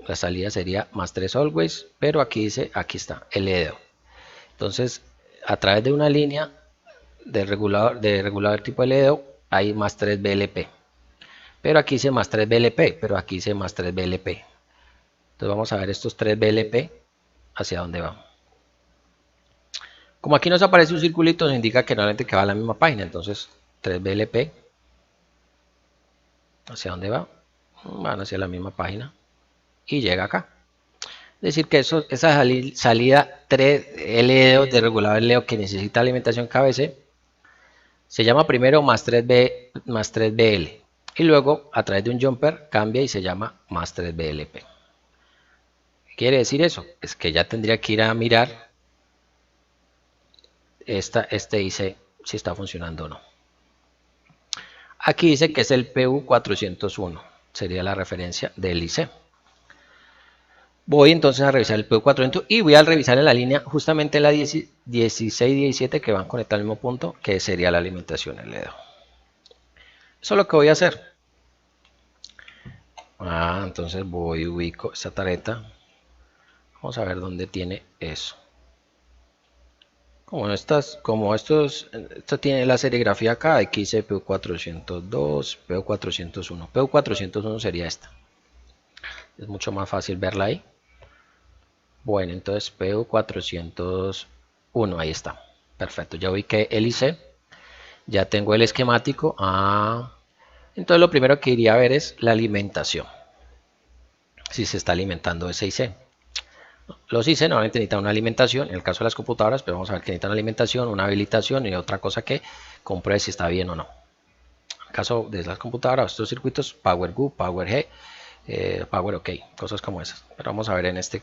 la salida sería más 3 always, pero aquí dice, aquí está, LEDO. Entonces, a través de una línea de regulador tipo LEDO hay más 3 BLP. Pero aquí dice más 3 BLP, pero aquí dice más 3 BLP. Entonces vamos a ver estos 3 BLP hacia dónde van. Como aquí nos aparece un circulito, nos indica que normalmente que va a la misma página. Entonces 3 BLP, ¿hacia dónde va? Van hacia la misma página y llega acá. Es decir que esa salida 3 LEO de regulador LEO que necesita alimentación KBC se llama primero más 3 BL. Y luego a través de un jumper cambia y se llama más 3 BLP. ¿Qué quiere decir eso? Es que ya tendría que ir a mirar este IC si está funcionando o no. Aquí dice que es el PU401, sería la referencia del IC. Voy entonces a revisar el PU401 y voy a revisar en la línea justamente la 16 y 17 que van conectados al mismo punto, que sería la alimentación LEDO. Eso es lo que voy a hacer. Entonces voy y ubico esta tarjeta. Vamos a ver dónde tiene eso. Esto tiene la serigrafía acá. Aquí dice PU402, PU401. PU401 sería esta. Es mucho más fácil verla ahí. Bueno, entonces PU401, ahí está. Perfecto, ya ubiqué el IC. Ya tengo el esquemático. Entonces lo primero que iría a ver es la alimentación. Si se está alimentando ese IC. Los IC normalmente necesitan una alimentación, en el caso de las computadoras, pero vamos a ver que necesitan una alimentación, una habilitación y otra cosa que compruebe si está bien o no. En el caso de las computadoras, estos circuitos, Power Go, Power G, Power OK, cosas como esas. Pero vamos a ver en este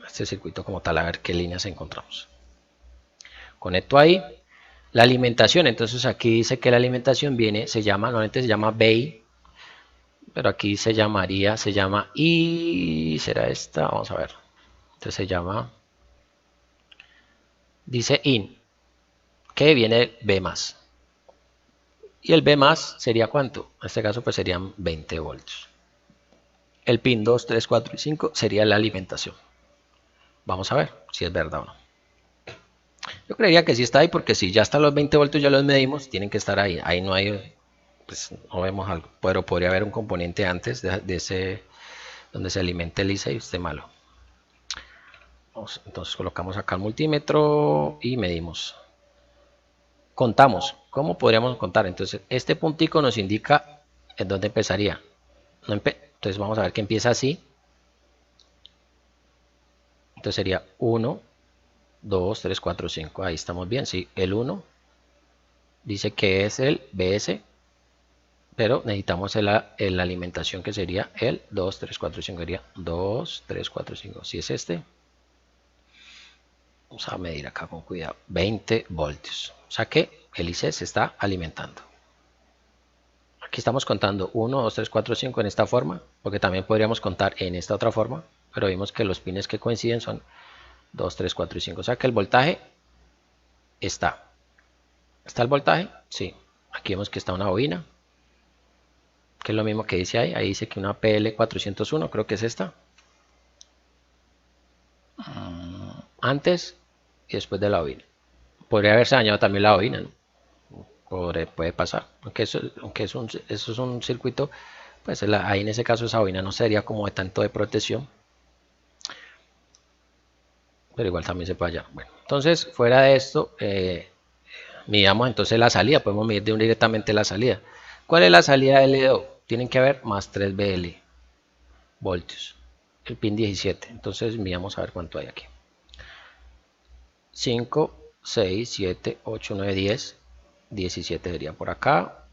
este circuito como tal, a ver qué líneas encontramos. Conecto ahí. La alimentación, entonces aquí dice que la alimentación viene, normalmente se llama BEI, pero aquí se llama y será esta, vamos a ver. Entonces se llama, dice IN, que viene B más. Y el B más sería ¿cuánto? En este caso pues serían 20 voltios. El pin 2, 3, 4 y 5 sería la alimentación. Vamos a ver si es verdad o no. Yo creería que sí está ahí porque si ya están los 20 voltios, ya los medimos, tienen que estar ahí. Ahí no hay, pues no vemos algo. Pero podría haber un componente antes de ese, donde se alimente el IC y esté malo. Entonces colocamos acá el multímetro y medimos. Contamos. ¿Cómo podríamos contar? Entonces este puntico nos indica en dónde empezaría. Entonces vamos a ver que empieza así. Entonces sería 1, 2, 3, 4, 5. Ahí estamos bien. Sí, el 1 dice que es el BS, pero necesitamos la alimentación que sería el 2, 3, 4, 5. Sería 2, 3, 4, 5. Si es este, vamos a medir acá con cuidado. 20 voltios. O sea que el IC se está alimentando. Aquí estamos contando 1, 2, 3, 4, 5 en esta forma, porque también podríamos contar en esta otra forma, pero vimos que los pines que coinciden son 2, 3, 4 y 5. O sea que el voltaje está. ¿Está el voltaje? Sí. Aquí vemos que está una bobina, que es lo mismo que dice ahí. Ahí dice que una PL401, creo que es esta. Antes y después de la bobina. Podría haberse dañado también la bobina, ¿no? Puede pasar. Aunque eso es un circuito, pues ahí en ese caso esa bobina no sería como de tanto de protección. Pero igual también se puede hallar. Bueno, entonces fuera de esto, midamos entonces la salida. Podemos medir directamente la salida. ¿Cuál es la salida del LDO? Tienen que haber más 3 BL voltios. El pin 17. Entonces midamos a ver cuánto hay aquí. 5, 6, 7, 8, 9, 10. 17 sería por acá.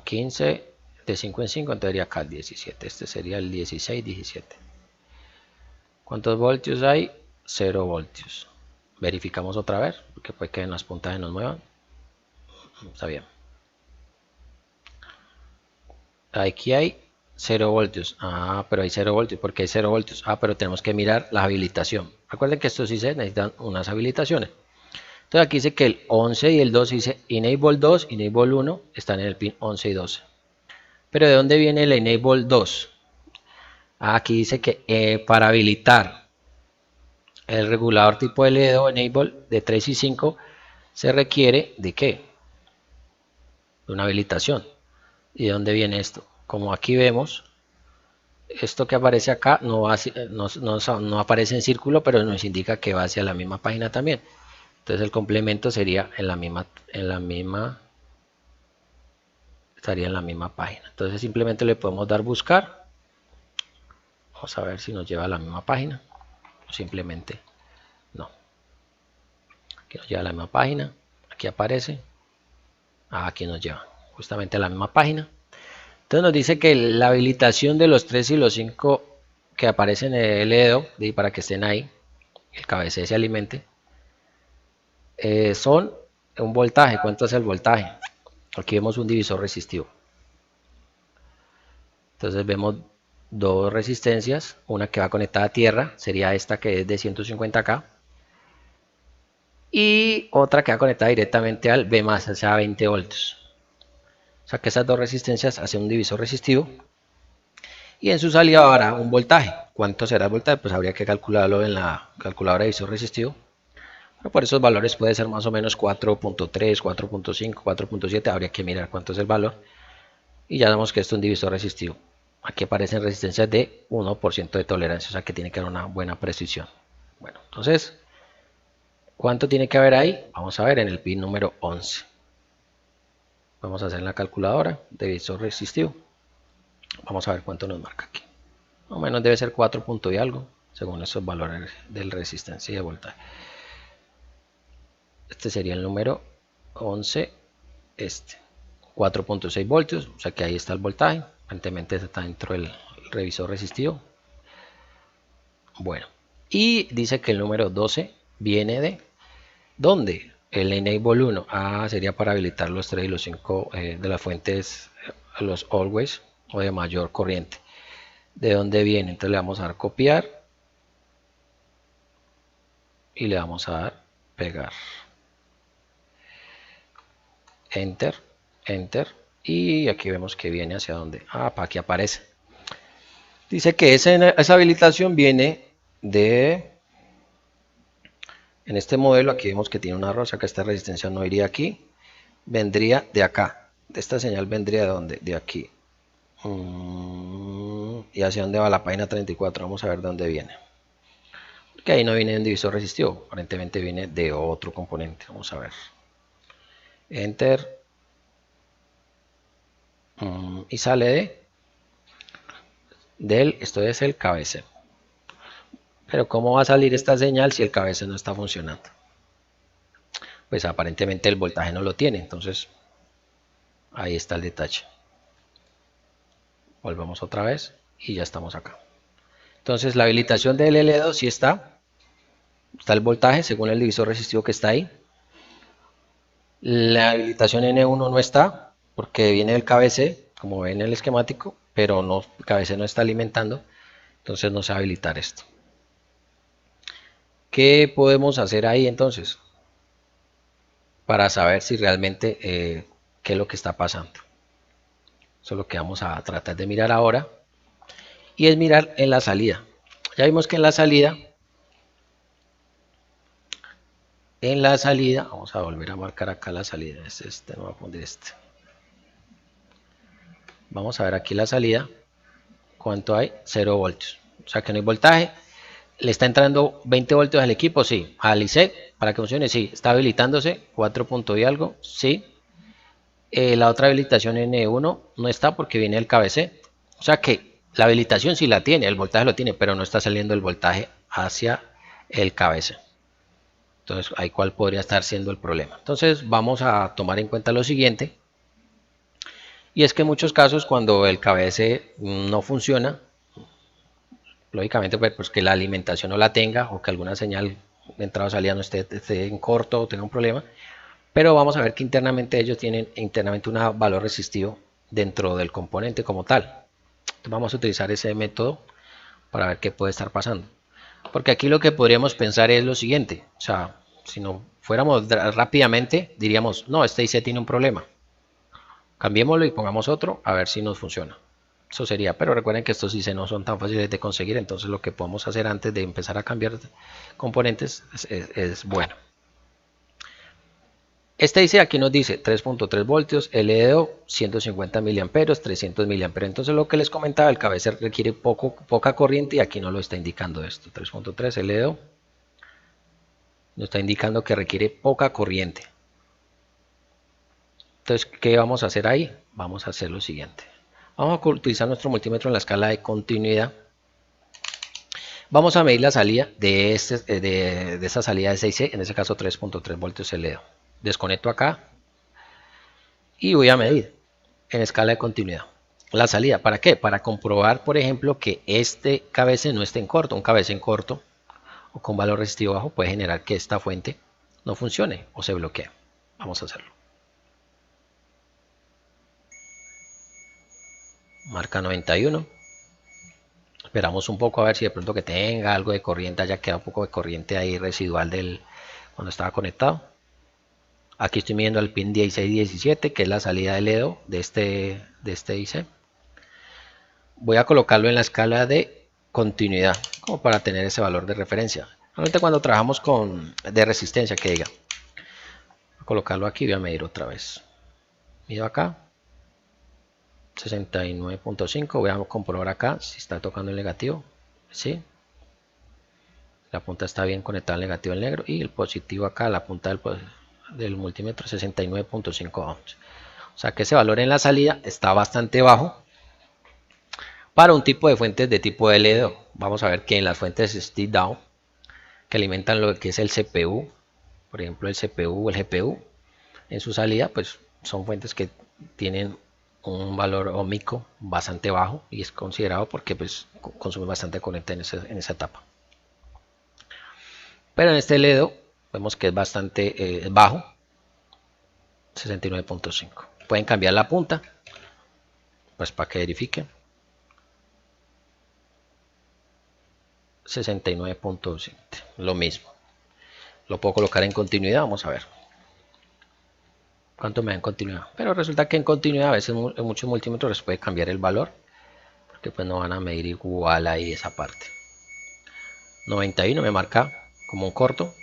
15. De 5 en 5, entonces sería acá el 17. Este sería el 16, 17. ¿Cuántos voltios hay? 0 voltios. Verificamos otra vez, porque puede que en las puntas se nos muevan. Está bien. Aquí hay 0 voltios. Ah, pero hay 0 voltios. ¿Por qué hay 0 voltios? Ah, pero tenemos que mirar la habilitación. Recuerden que estos sí se necesitan unas habilitaciones. Entonces aquí dice que el 11 y el 12 dice Enable 2, Enable 1 están en el pin 11 y 12. Pero ¿de dónde viene el Enable 2? Ah, aquí dice que para habilitar el regulador tipo LDO Enable de 3 y 5 se requiere ¿de qué? De una habilitación. ¿Y de dónde viene esto? Como aquí vemos, esto que aparece acá no aparece en círculo, pero nos indica que va hacia la misma página también. Entonces el complemento sería estaría en la misma página. Entonces simplemente le podemos dar buscar. Vamos a ver si nos lleva a la misma página. O simplemente no. Aquí nos lleva a la misma página. Aquí aparece. Aquí nos lleva justamente a la misma página. Entonces nos dice que la habilitación de los 3 y los 5 que aparecen en el LDO, para que estén ahí, el cabeceo se alimente, son un voltaje. ¿Cuánto es el voltaje? Aquí vemos un divisor resistivo. Entonces vemos dos resistencias, una que va conectada a tierra, sería esta que es de 150K, y otra que va conectada directamente al B+, o sea, 20 voltios. O sea que esas dos resistencias hacen un divisor resistivo y en su salida habrá un voltaje. ¿Cuánto será el voltaje? Pues habría que calcularlo en la calculadora de divisor resistivo. Pero por esos valores puede ser más o menos 4.3, 4.5, 4.7. Habría que mirar cuánto es el valor. Y ya vemos que esto es un divisor resistivo. Aquí aparecen resistencias de 1% de tolerancia, o sea que tiene que haber una buena precisión. Bueno, entonces, ¿cuánto tiene que haber ahí? Vamos a ver en el pin número 11. Vamos a hacer en la calculadora de divisor resistivo. Vamos a ver cuánto nos marca aquí. Más o menos debe ser 4 puntos y algo, según esos valores de resistencia y de voltaje. Este sería el número 11, 4.6 voltios, o sea que ahí está el voltaje. Aparentemente está dentro del revisor resistivo. Bueno, Y dice que el número 12 viene de ¿dónde? El enable 1. Sería para habilitar los 3 y los 5 de las fuentes, los always o de mayor corriente. ¿De dónde viene? Entonces le vamos a dar copiar y le vamos a dar pegar. Enter, enter. Y aquí vemos que viene hacia dónde. Para aquí aparece. Dice que esa habilitación viene de... En este modelo aquí vemos que tiene una rosa, que esta resistencia no iría aquí. Vendría de acá. Esta señal vendría de dónde? De aquí. ¿Y hacia dónde va la página 34? Vamos a ver de dónde viene. Porque ahí no viene de un divisor resistivo. Aparentemente viene de otro componente. Vamos a ver. Enter. Y sale esto es el KBC. Pero ¿cómo va a salir esta señal si el KBC no está funcionando? Pues aparentemente el voltaje no lo tiene. Entonces ahí está el detalle. Volvemos otra vez y ya estamos acá. Entonces la habilitación del L2 sí está el voltaje según el divisor resistivo que está ahí. La habilitación N1 no está porque viene del KBC, como ven en el esquemático, pero el KBC no está alimentando, entonces no se va a habilitar esto. ¿Qué podemos hacer ahí entonces? Para saber si realmente qué es lo que está pasando. Eso es lo que vamos a tratar de mirar ahora. Y es mirar en la salida. Ya vimos que en la salida, vamos a volver a marcar acá la salida. No voy a poner este. Vamos a ver aquí la salida. ¿Cuánto hay? 0 voltios. O sea que no hay voltaje. ¿Le está entrando 20 voltios al equipo? Sí. ¿Al IC? ¿Para que funcione? Sí. ¿Está habilitándose? 4 punto y algo. Sí. La otra habilitación N1 no está porque viene el KBC. O sea que la habilitación sí la tiene, el voltaje lo tiene, pero no está saliendo el voltaje hacia el KBC. Entonces, ahí cuál podría estar siendo el problema. Entonces, vamos a tomar en cuenta lo siguiente. Y es que en muchos casos, cuando el KBC no funciona, lógicamente, pues que la alimentación no la tenga o que alguna señal de entrada o salida no esté en corto o tenga un problema. Pero vamos a ver que internamente ellos tienen un valor resistivo dentro del componente como tal. Entonces vamos a utilizar ese método para ver qué puede estar pasando. Porque aquí lo que podríamos pensar es lo siguiente. O sea, si no fuéramos rápidamente, diríamos, no, este IC tiene un problema. Cambiémoslo y pongamos otro a ver si nos funciona. Eso sería, pero recuerden que estos IC no son tan fáciles de conseguir, entonces lo que podemos hacer antes de empezar a cambiar componentes es bueno. Este dice, aquí nos dice 3.3 voltios, LDO 150 miliamperios, 300 miliamperios. Entonces lo que les comentaba, el KBC requiere poca corriente y aquí no lo está indicando esto. 3.3 LDO nos está indicando que requiere poca corriente. Entonces, ¿qué vamos a hacer ahí? Vamos a hacer lo siguiente. Vamos a utilizar nuestro multímetro en la escala de continuidad. Vamos a medir la salida de esa salida de 6C, en este caso 3.3 voltios LDO. Desconecto acá y voy a medir en escala de continuidad la salida. ¿Para qué? Para comprobar, por ejemplo, que este KBC no esté en corto. Un KBC en corto o con valor resistivo bajo puede generar que esta fuente no funcione o se bloquee. Vamos a hacerlo. Marca 91. Esperamos un poco a ver si de pronto que tenga algo de corriente, haya quedado un poco de corriente ahí residual cuando estaba conectado. Aquí estoy midiendo el pin 1617, que es la salida del LEDO de este IC. Voy a colocarlo en la escala de continuidad, como para tener ese valor de referencia. Normalmente cuando trabajamos de resistencia, que diga. Voy a colocarlo aquí y voy a medir otra vez. Mido acá. 69.5. Voy a comprobar acá si está tocando el negativo. ¿Sí? La punta está bien conectada al negativo al negro. Y el positivo acá, la punta del multímetro 69.5 ohms. O sea que ese valor en la salida está bastante bajo para un tipo de fuentes de tipo LDO. Vamos a ver que en las fuentes step down que alimentan lo que es el CPU, por ejemplo el CPU o el GPU, en su salida pues son fuentes que tienen un valor ohmico bastante bajo y es considerado porque pues consume bastante corriente en esa etapa. pero en este LED vemos que es bastante bajo, 69.5. Pueden cambiar la punta, pues para que verifiquen. 69.7, lo mismo. Lo puedo colocar en continuidad, vamos a ver cuánto me da en continuidad. Pero resulta que en continuidad a veces en muchos multímetros les puede cambiar el valor, porque pues no van a medir igual ahí esa parte. 91 me marca como un corto.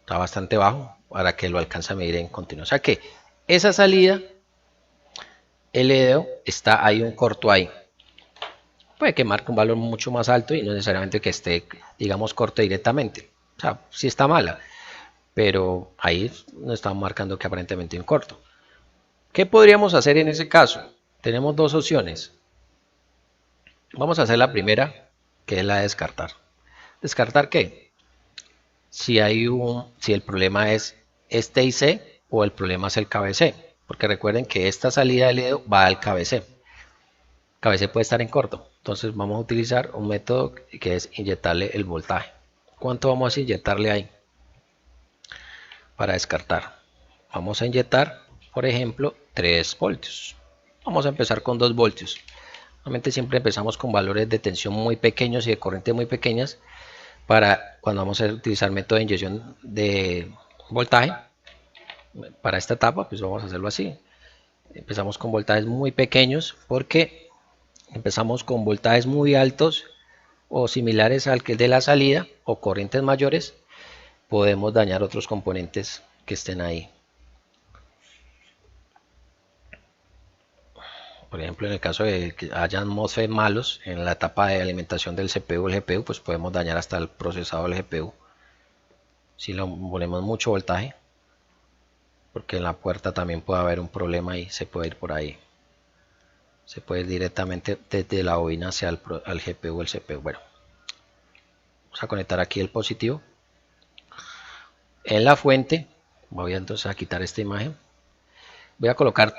Está bastante bajo para que lo alcance a medir en continuo. O sea que esa salida, el dedo está ahí un corto ahí. Puede que marque un valor mucho más alto y no necesariamente que esté, digamos, corto directamente. O sea, sí está mala, pero ahí nos están marcando que aparentemente un corto. ¿Qué podríamos hacer en ese caso? Tenemos dos opciones. Vamos a hacer la primera, que es la de descartar. ¿Descartar qué? Si el problema es este IC o el problema es el KBC. Porque recuerden que esta salida del dedo va al KBC. KBC puede estar en corto. Entonces vamos a utilizar un método que es inyectarle el voltaje. ¿Cuánto vamos a inyectarle ahí? Para descartar. Vamos a inyectar, por ejemplo, 3 voltios. Vamos a empezar con 2 voltios. Normalmente siempre empezamos con valores de tensión muy pequeños y de corriente muy pequeñas para cuando vamos a utilizar método de inyección de voltaje. Para esta etapa, pues vamos a hacerlo así. Empezamos con voltajes muy pequeños porque empezamos con voltajes muy altos o similares al que es de la salida o corrientes mayores, podemos dañar otros componentes que estén ahí. Por ejemplo, en el caso de que hayan MOSFET malos en la etapa de alimentación del CPU o el GPU, pues podemos dañar hasta el procesador del GPU si le ponemos mucho voltaje, porque en la puerta también puede haber un problema y se puede ir por ahí. Se puede ir directamente desde la bobina hacia el al GPU o el CPU. Bueno, vamos a conectar aquí el positivo. En la fuente, voy entonces a quitar esta imagen. Voy a colocar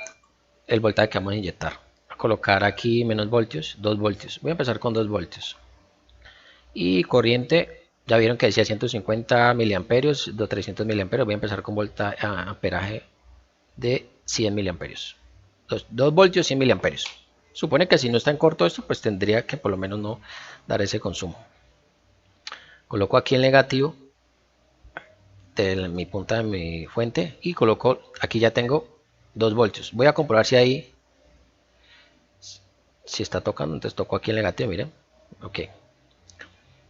el voltaje que vamos a inyectar. Voy a colocar aquí menos voltios, 2 voltios. Voy a empezar con 2 voltios. Y corriente, ya vieron que decía 150 miliamperios, 300 miliamperios. Voy a empezar con voltaje, amperaje de 100 miliamperios. 2 voltios, 100 miliamperios. Supone que si no está en corto esto, pues tendría que por lo menos no dar ese consumo. Coloco aquí el negativo de mi punta de mi fuente y coloco, aquí ya tengo 2 voltios. Voy a comprobar si ahí, si está tocando, entonces toco aquí el negativo, miren. Ok.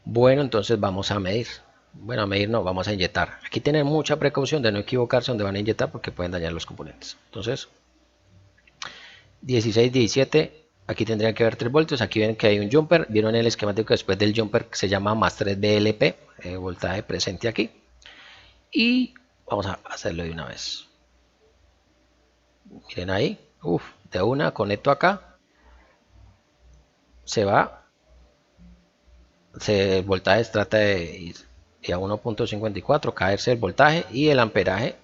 Bueno, entonces vamos a medir. Bueno, a medir no, vamos a inyectar. Aquí tienen mucha precaución de no equivocarse donde van a inyectar porque pueden dañar los componentes. Entonces, 16, 17, aquí tendrían que haber 3 voltios. Aquí ven que hay un jumper. Vieron el esquemático después del jumper que se llama más 3 VLP, voltaje presente aquí. Y vamos a hacerlo de una vez. Miren ahí, de una conecto acá, se va, el voltaje trata de ir a 1.54, caerse el voltaje y el amperaje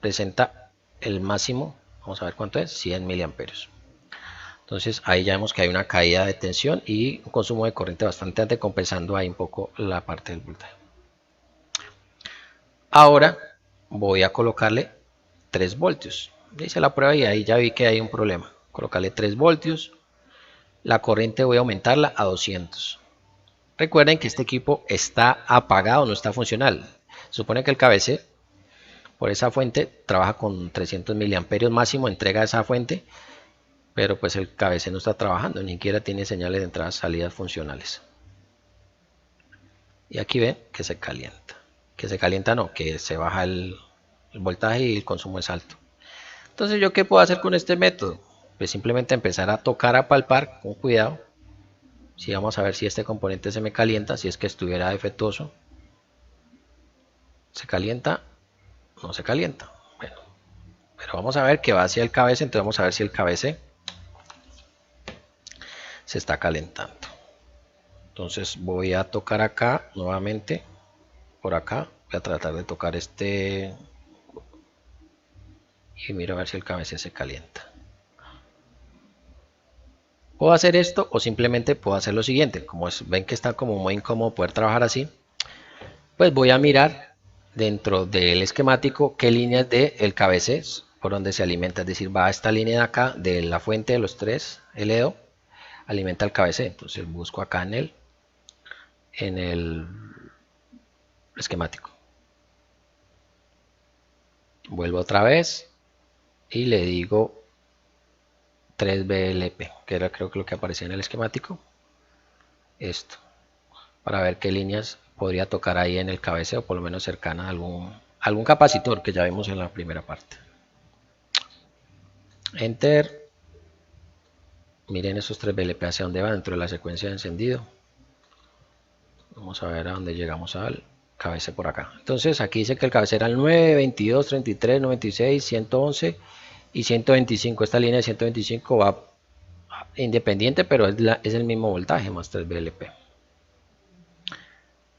presenta el máximo, vamos a ver cuánto es, 100 miliamperios. Entonces ahí ya vemos que hay una caída de tensión y un consumo de corriente bastante alto, compensando ahí un poco la parte del voltaje. Ahora voy a colocarle 3 voltios. Hice la prueba y ahí ya vi que hay un problema. Colocarle 3 voltios. La corriente voy a aumentarla a 200. Recuerden que este equipo está apagado, no está funcional. Se supone que el KBC por esa fuente trabaja con 300 miliamperios máximo, entrega esa fuente, pero pues el KBC no está trabajando, ni siquiera tiene señales de entradas y salidas funcionales. Y aquí ven que se calienta. Que se calienta no, que se baja el voltaje y el consumo es alto. Entonces, ¿yo qué puedo hacer con este método? Pues simplemente empezar a tocar, a palpar con cuidado. Si vamos a ver si este componente se me calienta, si es que estuviera defectuoso. ¿Se calienta? No se calienta. Bueno, pero vamos a ver que va hacia el KBC, entonces vamos a ver si el KBC se está calentando. Entonces voy a tocar acá nuevamente, por acá. Voy a tratar de tocar este y miro a ver si el KBC se calienta. Puedo hacer esto o simplemente puedo hacer lo siguiente. Como ven que está como muy incómodo poder trabajar así, pues voy a mirar dentro del esquemático qué líneas del KBC por donde se alimenta. Es decir, va a esta línea de acá de la fuente de los 3 LDO, alimenta el KBC. Entonces busco acá en el esquemático. Vuelvo otra vez y le digo 3BLP, que era creo que lo que aparecía en el esquemático. Esto, para ver qué líneas podría tocar ahí en el cabeceo, por lo menos cercana a algún capacitor que ya vimos en la primera parte. Enter. Miren esos 3BLP hacia dónde van dentro de la secuencia de encendido. Vamos a ver a dónde llegamos al cabeceo por acá. Entonces aquí dice que el cabeceo era el 9, 22, 33, 96, 111 y 125. Esta línea de 125 va independiente, pero es el mismo voltaje más 3BLP.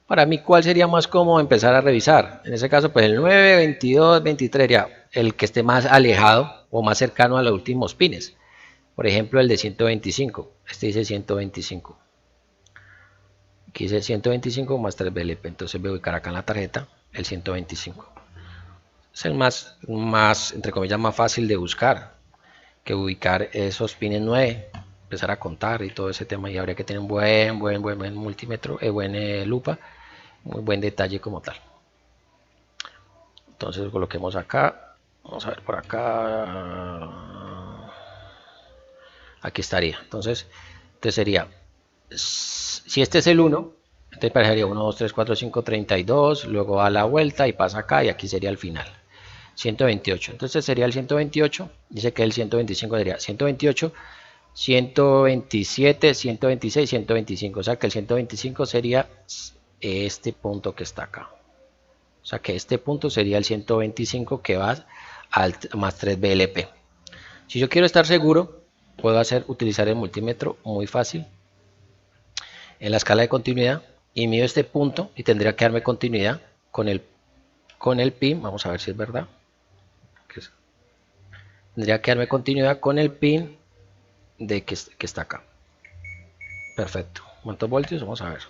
Para mí, ¿cuál sería más cómodo empezar a revisar? En ese caso, pues el 9, 22, 23 sería el que esté más alejado o más cercano a los últimos pines. Por ejemplo, el de 125. Este dice 125. Aquí dice 125 más 3BLP. Entonces voy a ubicar acá en la tarjeta el 125. Es el más, entre comillas, más fácil de buscar que ubicar esos pines 9. Empezar a contar y todo ese tema. Y habría que tener un buen multímetro, buen lupa. Muy buen detalle como tal. Entonces coloquemos acá, vamos a ver por acá, aquí estaría. Entonces sería, si este es el 1, entonces pasaría 1, 2, 3, 4, 5, 32, luego da la vuelta y pasa acá y aquí sería el final. 128, entonces sería el 128, dice que el 125 sería 128, 127, 126, 125, o sea que el 125 sería este punto que está acá. O sea que este punto sería el 125 que va al más 3BLP. Si yo quiero estar seguro, puedo utilizar el multímetro muy fácil en la escala de continuidad y mido este punto y tendría que darme continuidad con el pin. Vamos a ver si es verdad. Tendría que darme continuidad con el pin de que está acá. Perfecto. ¿Cuántos voltios? Vamos a ver.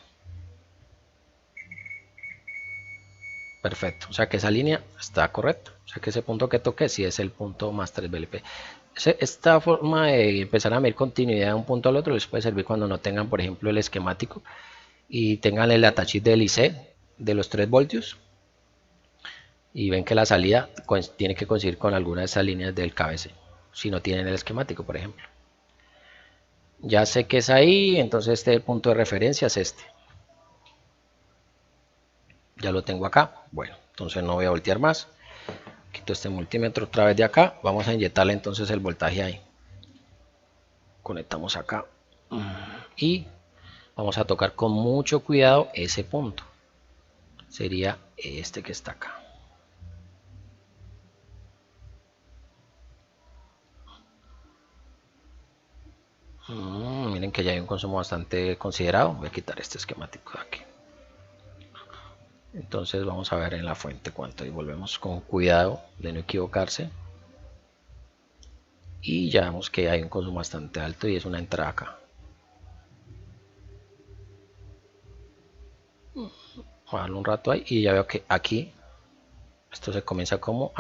Perfecto, o sea que esa línea está correcta, o sea que ese punto que toqué sí es el punto más 3BLP. Esta forma de empezar a medir continuidad de un punto al otro les puede servir cuando no tengan, por ejemplo, el esquemático y tengan el datasheet del IC de los 3 voltios y ven que la salida tiene que coincidir con alguna de esas líneas del KBC, si no tienen el esquemático, por ejemplo. Ya sé que es ahí, entonces este punto de referencia es este. Ya lo tengo acá, bueno, entonces no voy a voltear más. Quito este multímetro otra vez de acá, vamos a inyectarle entonces el voltaje ahí. Conectamos acá y vamos a tocar con mucho cuidado ese punto. Sería este que está acá. Miren que ya hay un consumo bastante considerado. Voy a quitar este esquemático de aquí. Entonces vamos a ver en la fuente cuánto y volvemos con cuidado de no equivocarse. Y ya vemos que hay un consumo bastante alto y es una entrada acá. Voy a darle un rato ahí y ya veo que aquí esto se comienza como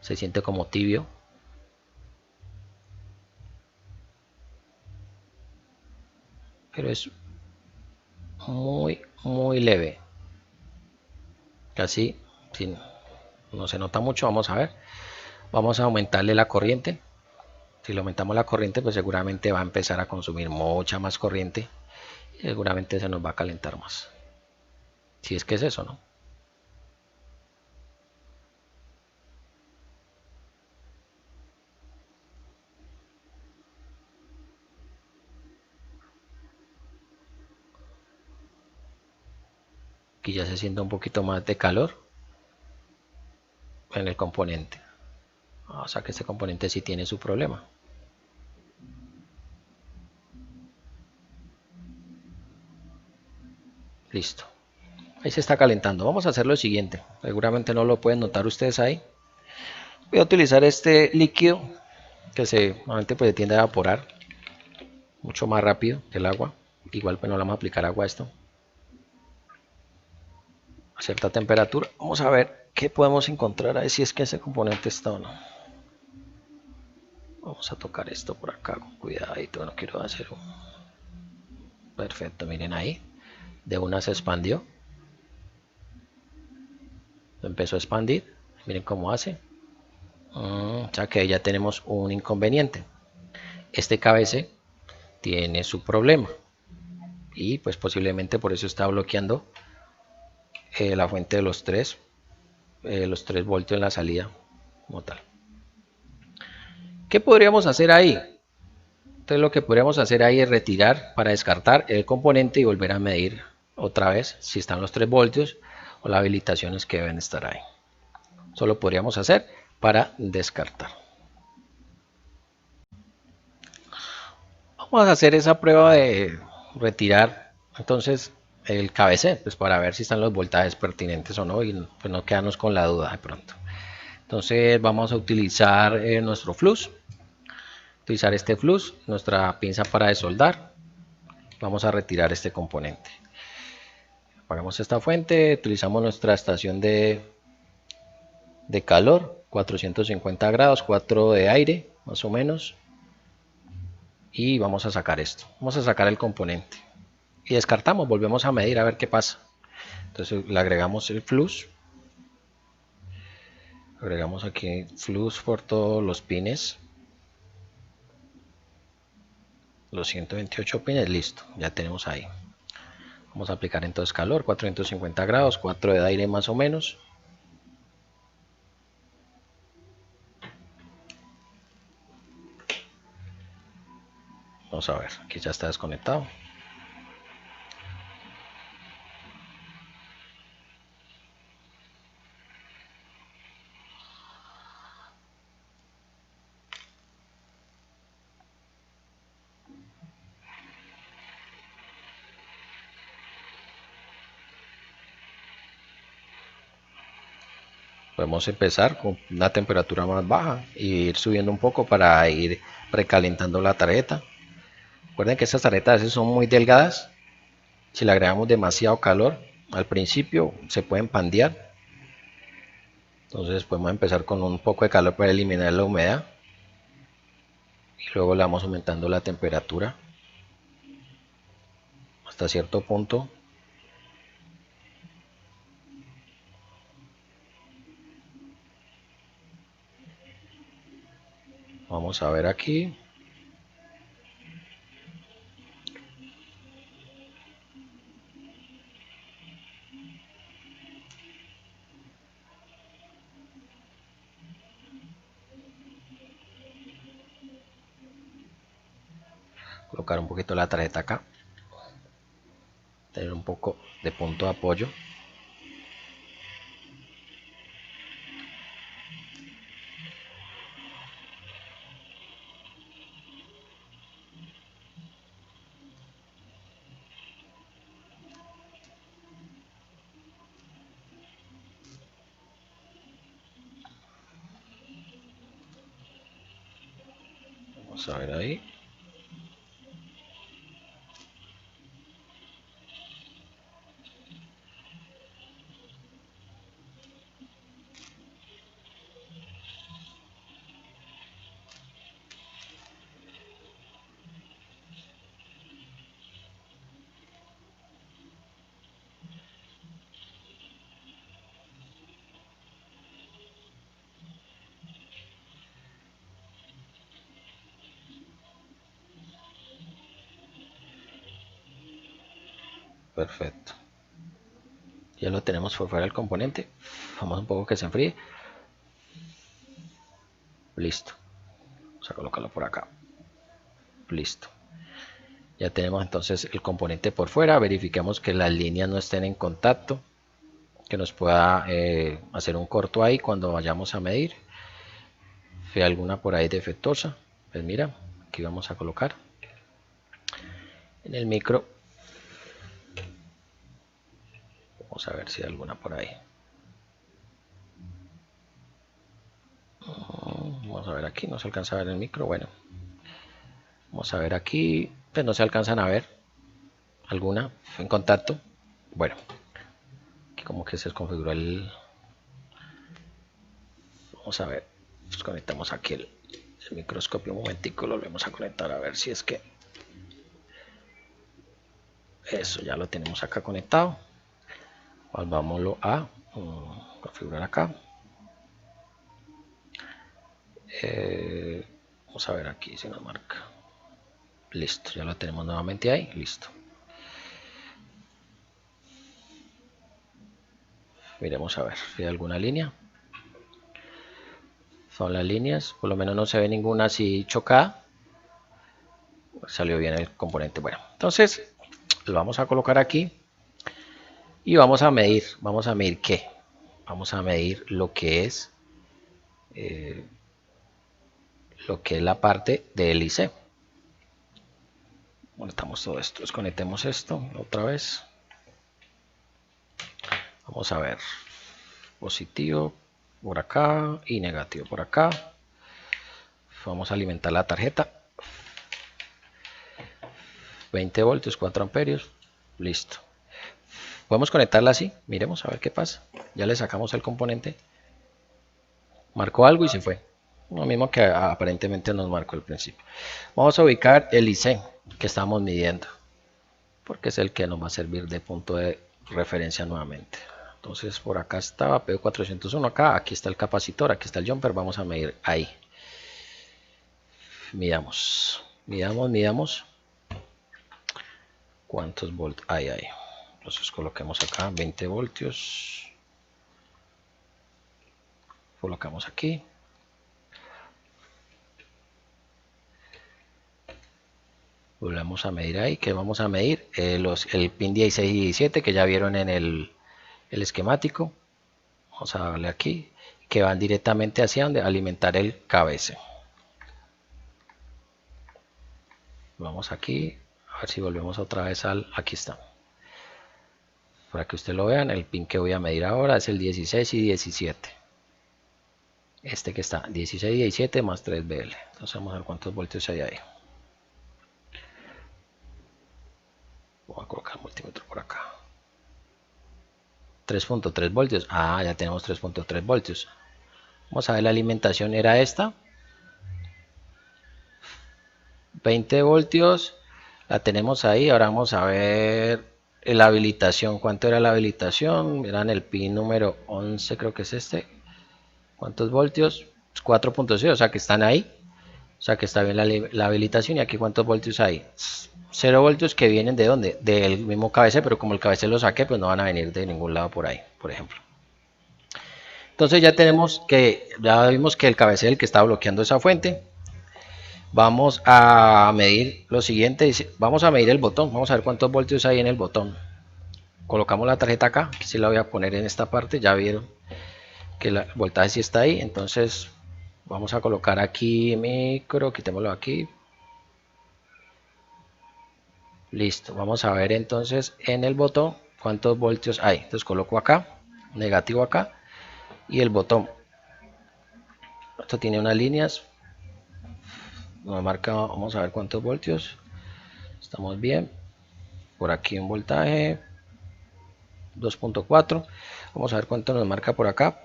se siente como tibio. Pero es muy leve. Casi no se nota mucho. Vamos a ver. Vamos a aumentarle la corriente. Si le aumentamos la corriente, pues seguramente va a empezar a consumir mucha más corriente. Y seguramente se nos va a calentar más. Si es que es eso, ¿no? Aquí ya se siente un poquito más de calor en el componente. O sea que este componente sí tiene su problema. Listo. Ahí se está calentando. Vamos a hacer lo siguiente. Seguramente no lo pueden notar ustedes ahí. Voy a utilizar este líquido que normalmente pues tiende a evaporar. mucho más rápido que el agua. Igual pues no le vamos a aplicar agua a esto a cierta temperatura. Vamos a ver qué podemos encontrar ahí, si es que ese componente está o no. Vamos a tocar esto por acá con cuidadito, no quiero hacer un... Perfecto, miren ahí, de una se expandió, empezó a expandir, miren cómo hace. O sea que ya tenemos un inconveniente. Este KBC tiene su problema y pues posiblemente por eso está bloqueando la fuente de los 3 voltios en la salida como tal. ¿Qué podríamos hacer ahí? Entonces lo que podríamos hacer ahí es retirar para descartar el componente y volver a medir otra vez si están los 3 voltios o las habilitaciones que deben estar ahí. Solo podríamos hacer para descartar. Vamos a hacer esa prueba de retirar entonces el KBC, pues para ver si están los voltajes pertinentes o no y pues no quedarnos con la duda de pronto. Entonces vamos a utilizar nuestro flux, utilizar este flux, nuestra pinza para desoldar. Vamos a retirar este componente. Apagamos esta fuente, utilizamos nuestra estación de calor, 450 grados, 4 de aire más o menos. Y vamos a sacar esto, vamos a sacar el componente y descartamos, volvemos a medir a ver qué pasa. Entonces le agregamos el flux, agregamos aquí flux por todos los pines, los 128 pines, listo, ya tenemos ahí. Vamos a aplicar entonces calor, 450 grados, 4 de aire más o menos. Vamos a ver, aquí ya está desconectado. Podemos empezar con una temperatura más baja y ir subiendo un poco para ir precalentando la tarjeta. Recuerden que estas tarjetas a veces son muy delgadas. Si le agregamos demasiado calor al principio se pueden pandear. Entonces podemos empezar con un poco de calor para eliminar la humedad. Y luego le vamos aumentando la temperatura hasta cierto punto. Vamos a ver aquí. Colocar un poquito la tarjeta acá. Tener un poco de punto de apoyo. Vamos a ver ahí. Perfecto. Ya lo tenemos por fuera del componente. Vamos un poco que se enfríe. Listo. Vamos a colocarlo por acá. Listo. Ya tenemos entonces el componente por fuera. Verifiquemos que las líneas no estén en contacto, que nos pueda hacer un corto ahí cuando vayamos a medir. Si hay alguna por ahí defectuosa, pues mira, aquí vamos a colocar en el micro. Vamos a ver si hay alguna por ahí. Vamos a ver aquí, no se alcanza a ver el micro. Bueno, vamos a ver aquí. pues no se alcanzan a ver alguna en contacto. Bueno, aquí como que se configuró el, vamos a ver, pues conectamos aquí el microscopio un momentico, lo volvemos a conectar a ver si es que eso ya lo tenemos acá conectado. Volvámoslo a configurar acá. Vamos a ver aquí si nos marca. Listo, ya lo tenemos nuevamente ahí, listo. Miremos a ver si hay alguna línea. Son las líneas, por lo menos no se ve ninguna así chocada. Salió bien el componente. Bueno, entonces lo vamos a colocar aquí y vamos a medir qué, vamos a medir lo que es la parte del IC. Conectamos todo esto, desconectemos esto otra vez. Vamos a ver, positivo por acá y negativo por acá. Vamos a alimentar la tarjeta. 20 voltios, 4 amperios, listo. Podemos conectarla así, miremos a ver qué pasa. Ya le sacamos el componente. Marcó algo y se fue. Lo mismo que aparentemente nos marcó al principio. Vamos a ubicar el IC que estamos midiendo, porque es el que nos va a servir de punto de referencia nuevamente. Entonces por acá estaba PU401, acá, aquí está el capacitor, aquí está el jumper, vamos a medir ahí. Midamos. ¿Cuántos voltios hay ahí? Entonces coloquemos acá 20 voltios. Colocamos aquí. Volvemos a medir ahí. ¿Qué vamos a medir? El pin 16 y 17 que ya vieron en el esquemático. Vamos a darle aquí. Que van directamente hacia donde alimentar el KBS. Vamos aquí. A ver si volvemos otra vez al... Aquí está. Para que ustedes lo vean, el pin que voy a medir ahora es el 16 y 17. Este que está 16 y 17 más 3 BL. Entonces vamos a ver cuántos voltios hay ahí. Voy a colocar el multímetro por acá. 3.3 voltios. Ah, ya tenemos 3.3 voltios. Vamos a ver, la alimentación era esta. 20 voltios. La tenemos ahí. Ahora vamos a ver la habilitación. ¿Cuánto era la habilitación? Miran el pin número 11, creo que es este. ¿Cuántos voltios? 4.0, o sea que están ahí. O sea que está bien la habilitación. Y aquí cuántos voltios hay. 0 voltios que vienen de dónde? Del mismo KBC, pero como el KBC lo saqué, pues no van a venir de ningún lado por ahí, por ejemplo. Entonces ya vimos que el KBC es el que está bloqueando esa fuente. Vamos a medir lo siguiente, vamos a medir el botón, vamos a ver cuántos voltios hay en el botón. Colocamos la tarjeta acá, que sí la voy a poner en esta parte, ya vieron que el voltaje sí está ahí, entonces vamos a colocar aquí micro, quitémoslo aquí. Listo, vamos a ver entonces en el botón cuántos voltios hay. Entonces coloco acá, negativo acá, y el botón. Esto tiene unas líneas. Nos marca, vamos a ver cuántos voltios. Estamos bien. Por aquí un voltaje 2.4. Vamos a ver cuánto nos marca por acá.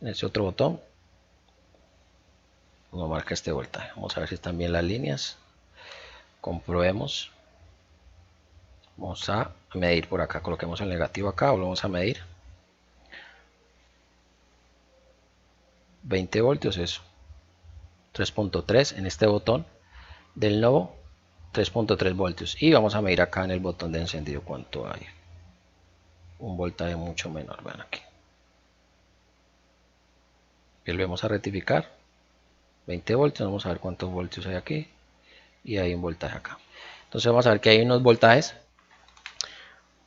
En ese otro botón nos marca este voltaje. Vamos a ver si están bien las líneas. Comprobemos. Vamos a medir por acá. Coloquemos el negativo acá. Volvemos a medir. 20 voltios eso. 3.3 en este botón del nodo. 3.3 voltios. Y vamos a medir acá en el botón de encendido cuánto hay. Un voltaje mucho menor. Vean aquí. Volvemos a rectificar. 20 voltios. Vamos a ver cuántos voltios hay aquí. Y hay un voltaje acá. Entonces vamos a ver que hay unos voltajes.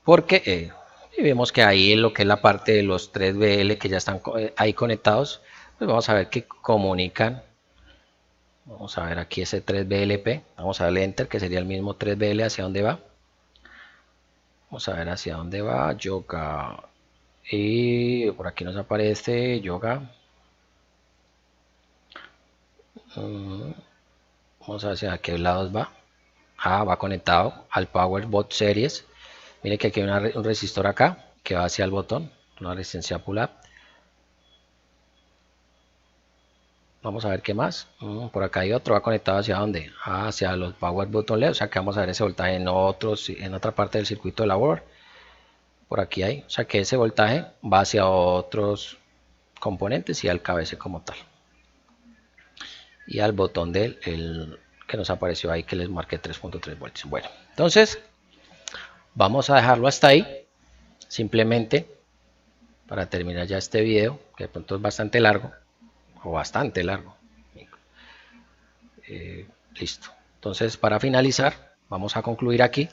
Porque vemos que ahí lo que es la parte de los 3 BL que ya están ahí conectados. Pues vamos a ver que comunican. Vamos a ver aquí ese 3BLP. Vamos a darle enter, que sería el mismo 3BL. ¿Hacia dónde va? Vamos a ver hacia dónde va. Yoga. Y por aquí nos aparece Yoga. Vamos a ver hacia qué lados va. Va conectado al PowerBot Series. Mire que aquí hay un resistor acá que va hacia el botón, una resistencia pull-up. Vamos a ver qué más. Por acá hay otro, va conectado hacia dónde, hacia los power button LED, o sea que vamos a ver ese voltaje en otra parte del circuito de labor. Por aquí hay, o sea que ese voltaje va hacia otros componentes y al KBC como tal. Y al botón del que nos apareció ahí que les marqué 3.3 voltios. Bueno, entonces vamos a dejarlo hasta ahí. Simplemente para terminar ya este video, que de pronto es bastante largo. O bastante largo. Listo. Entonces, para finalizar, vamos a concluir aquí.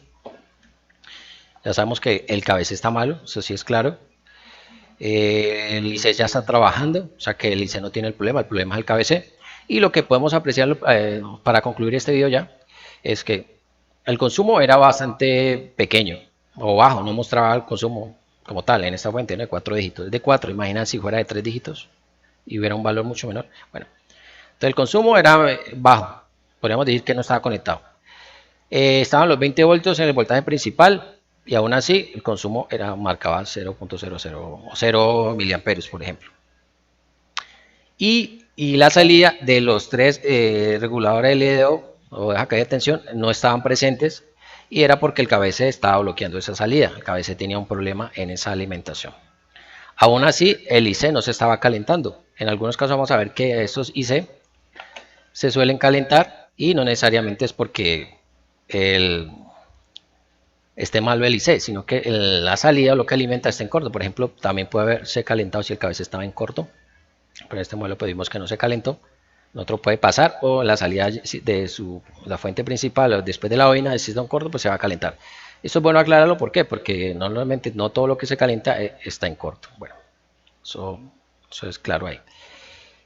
Ya sabemos que el KBC está malo, eso sí es claro. El IC ya está trabajando, o sea que el IC no tiene el problema es el KBC. Y lo que podemos apreciar para concluir este video ya es que el consumo era bastante pequeño o bajo, no mostraba el consumo como tal en esta fuente, ¿no? De 4 dígitos, de 4, imaginen si fuera de 3 dígitos y hubiera un valor mucho menor. Bueno, entonces el consumo era bajo, podríamos decir que no estaba conectado. Estaban los 20 voltios en el voltaje principal y aún así el consumo marcaba 0.00 o 0 miliamperios, por ejemplo. Y la salida de los tres reguladores LDO o de caída de tensión no estaban presentes y era porque el KBC estaba bloqueando esa salida. El KBC tenía un problema en esa alimentación. Aún así, el IC no se estaba calentando. En algunos casos vamos a ver que estos IC se suelen calentar y no necesariamente es porque esté malo el IC, sino que la salida o lo que alimenta está en corto. Por ejemplo, también puede haberse calentado si el KBC estaba en corto, pero en este modelo pedimos que no se calentó. Otro puede pasar o la salida de la fuente principal o después de la bobina, si está en corto, pues se va a calentar. Esto es bueno aclararlo, ¿por qué? Porque normalmente no todo lo que se calienta está en corto. Bueno, eso es claro ahí.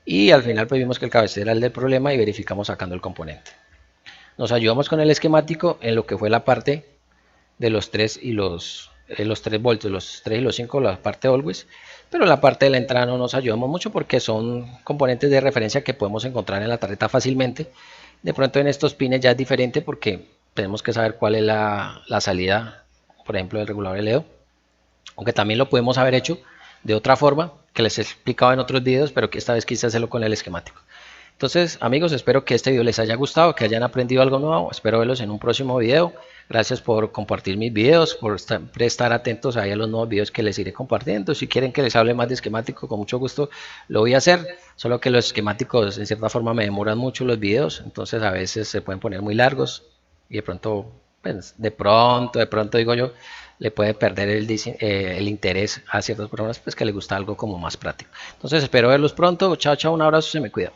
Y al final pues vimos que el KBC era el del problema y verificamos sacando el componente. Nos ayudamos con el esquemático en lo que fue la parte de los 3 y los 3 voltios, los 3 y los 5, la parte always, pero la parte de la entrada no nos ayudamos mucho porque son componentes de referencia que podemos encontrar en la tarjeta fácilmente. De pronto en estos pines ya es diferente porque tenemos que saber cuál es la salida, por ejemplo, del regulador LEO, aunque también lo podemos haber hecho de otra forma que les he explicado en otros videos, pero que esta vez quise hacerlo con el esquemático. Entonces, amigos, espero que este video les haya gustado, que hayan aprendido algo nuevo. Espero verlos en un próximo video. Gracias por compartir mis videos, por estar atentos ahí a los nuevos videos que les iré compartiendo. Si quieren que les hable más de esquemático, con mucho gusto lo voy a hacer. Solo que los esquemáticos en cierta forma me demoran mucho los videos, entonces a veces se pueden poner muy largos y de pronto, pues, de pronto digo yo, le puede perder el interés a ciertas personas pues que les gusta algo como más práctico. Entonces espero verlos pronto. Chao, chao, un abrazo, se me cuida.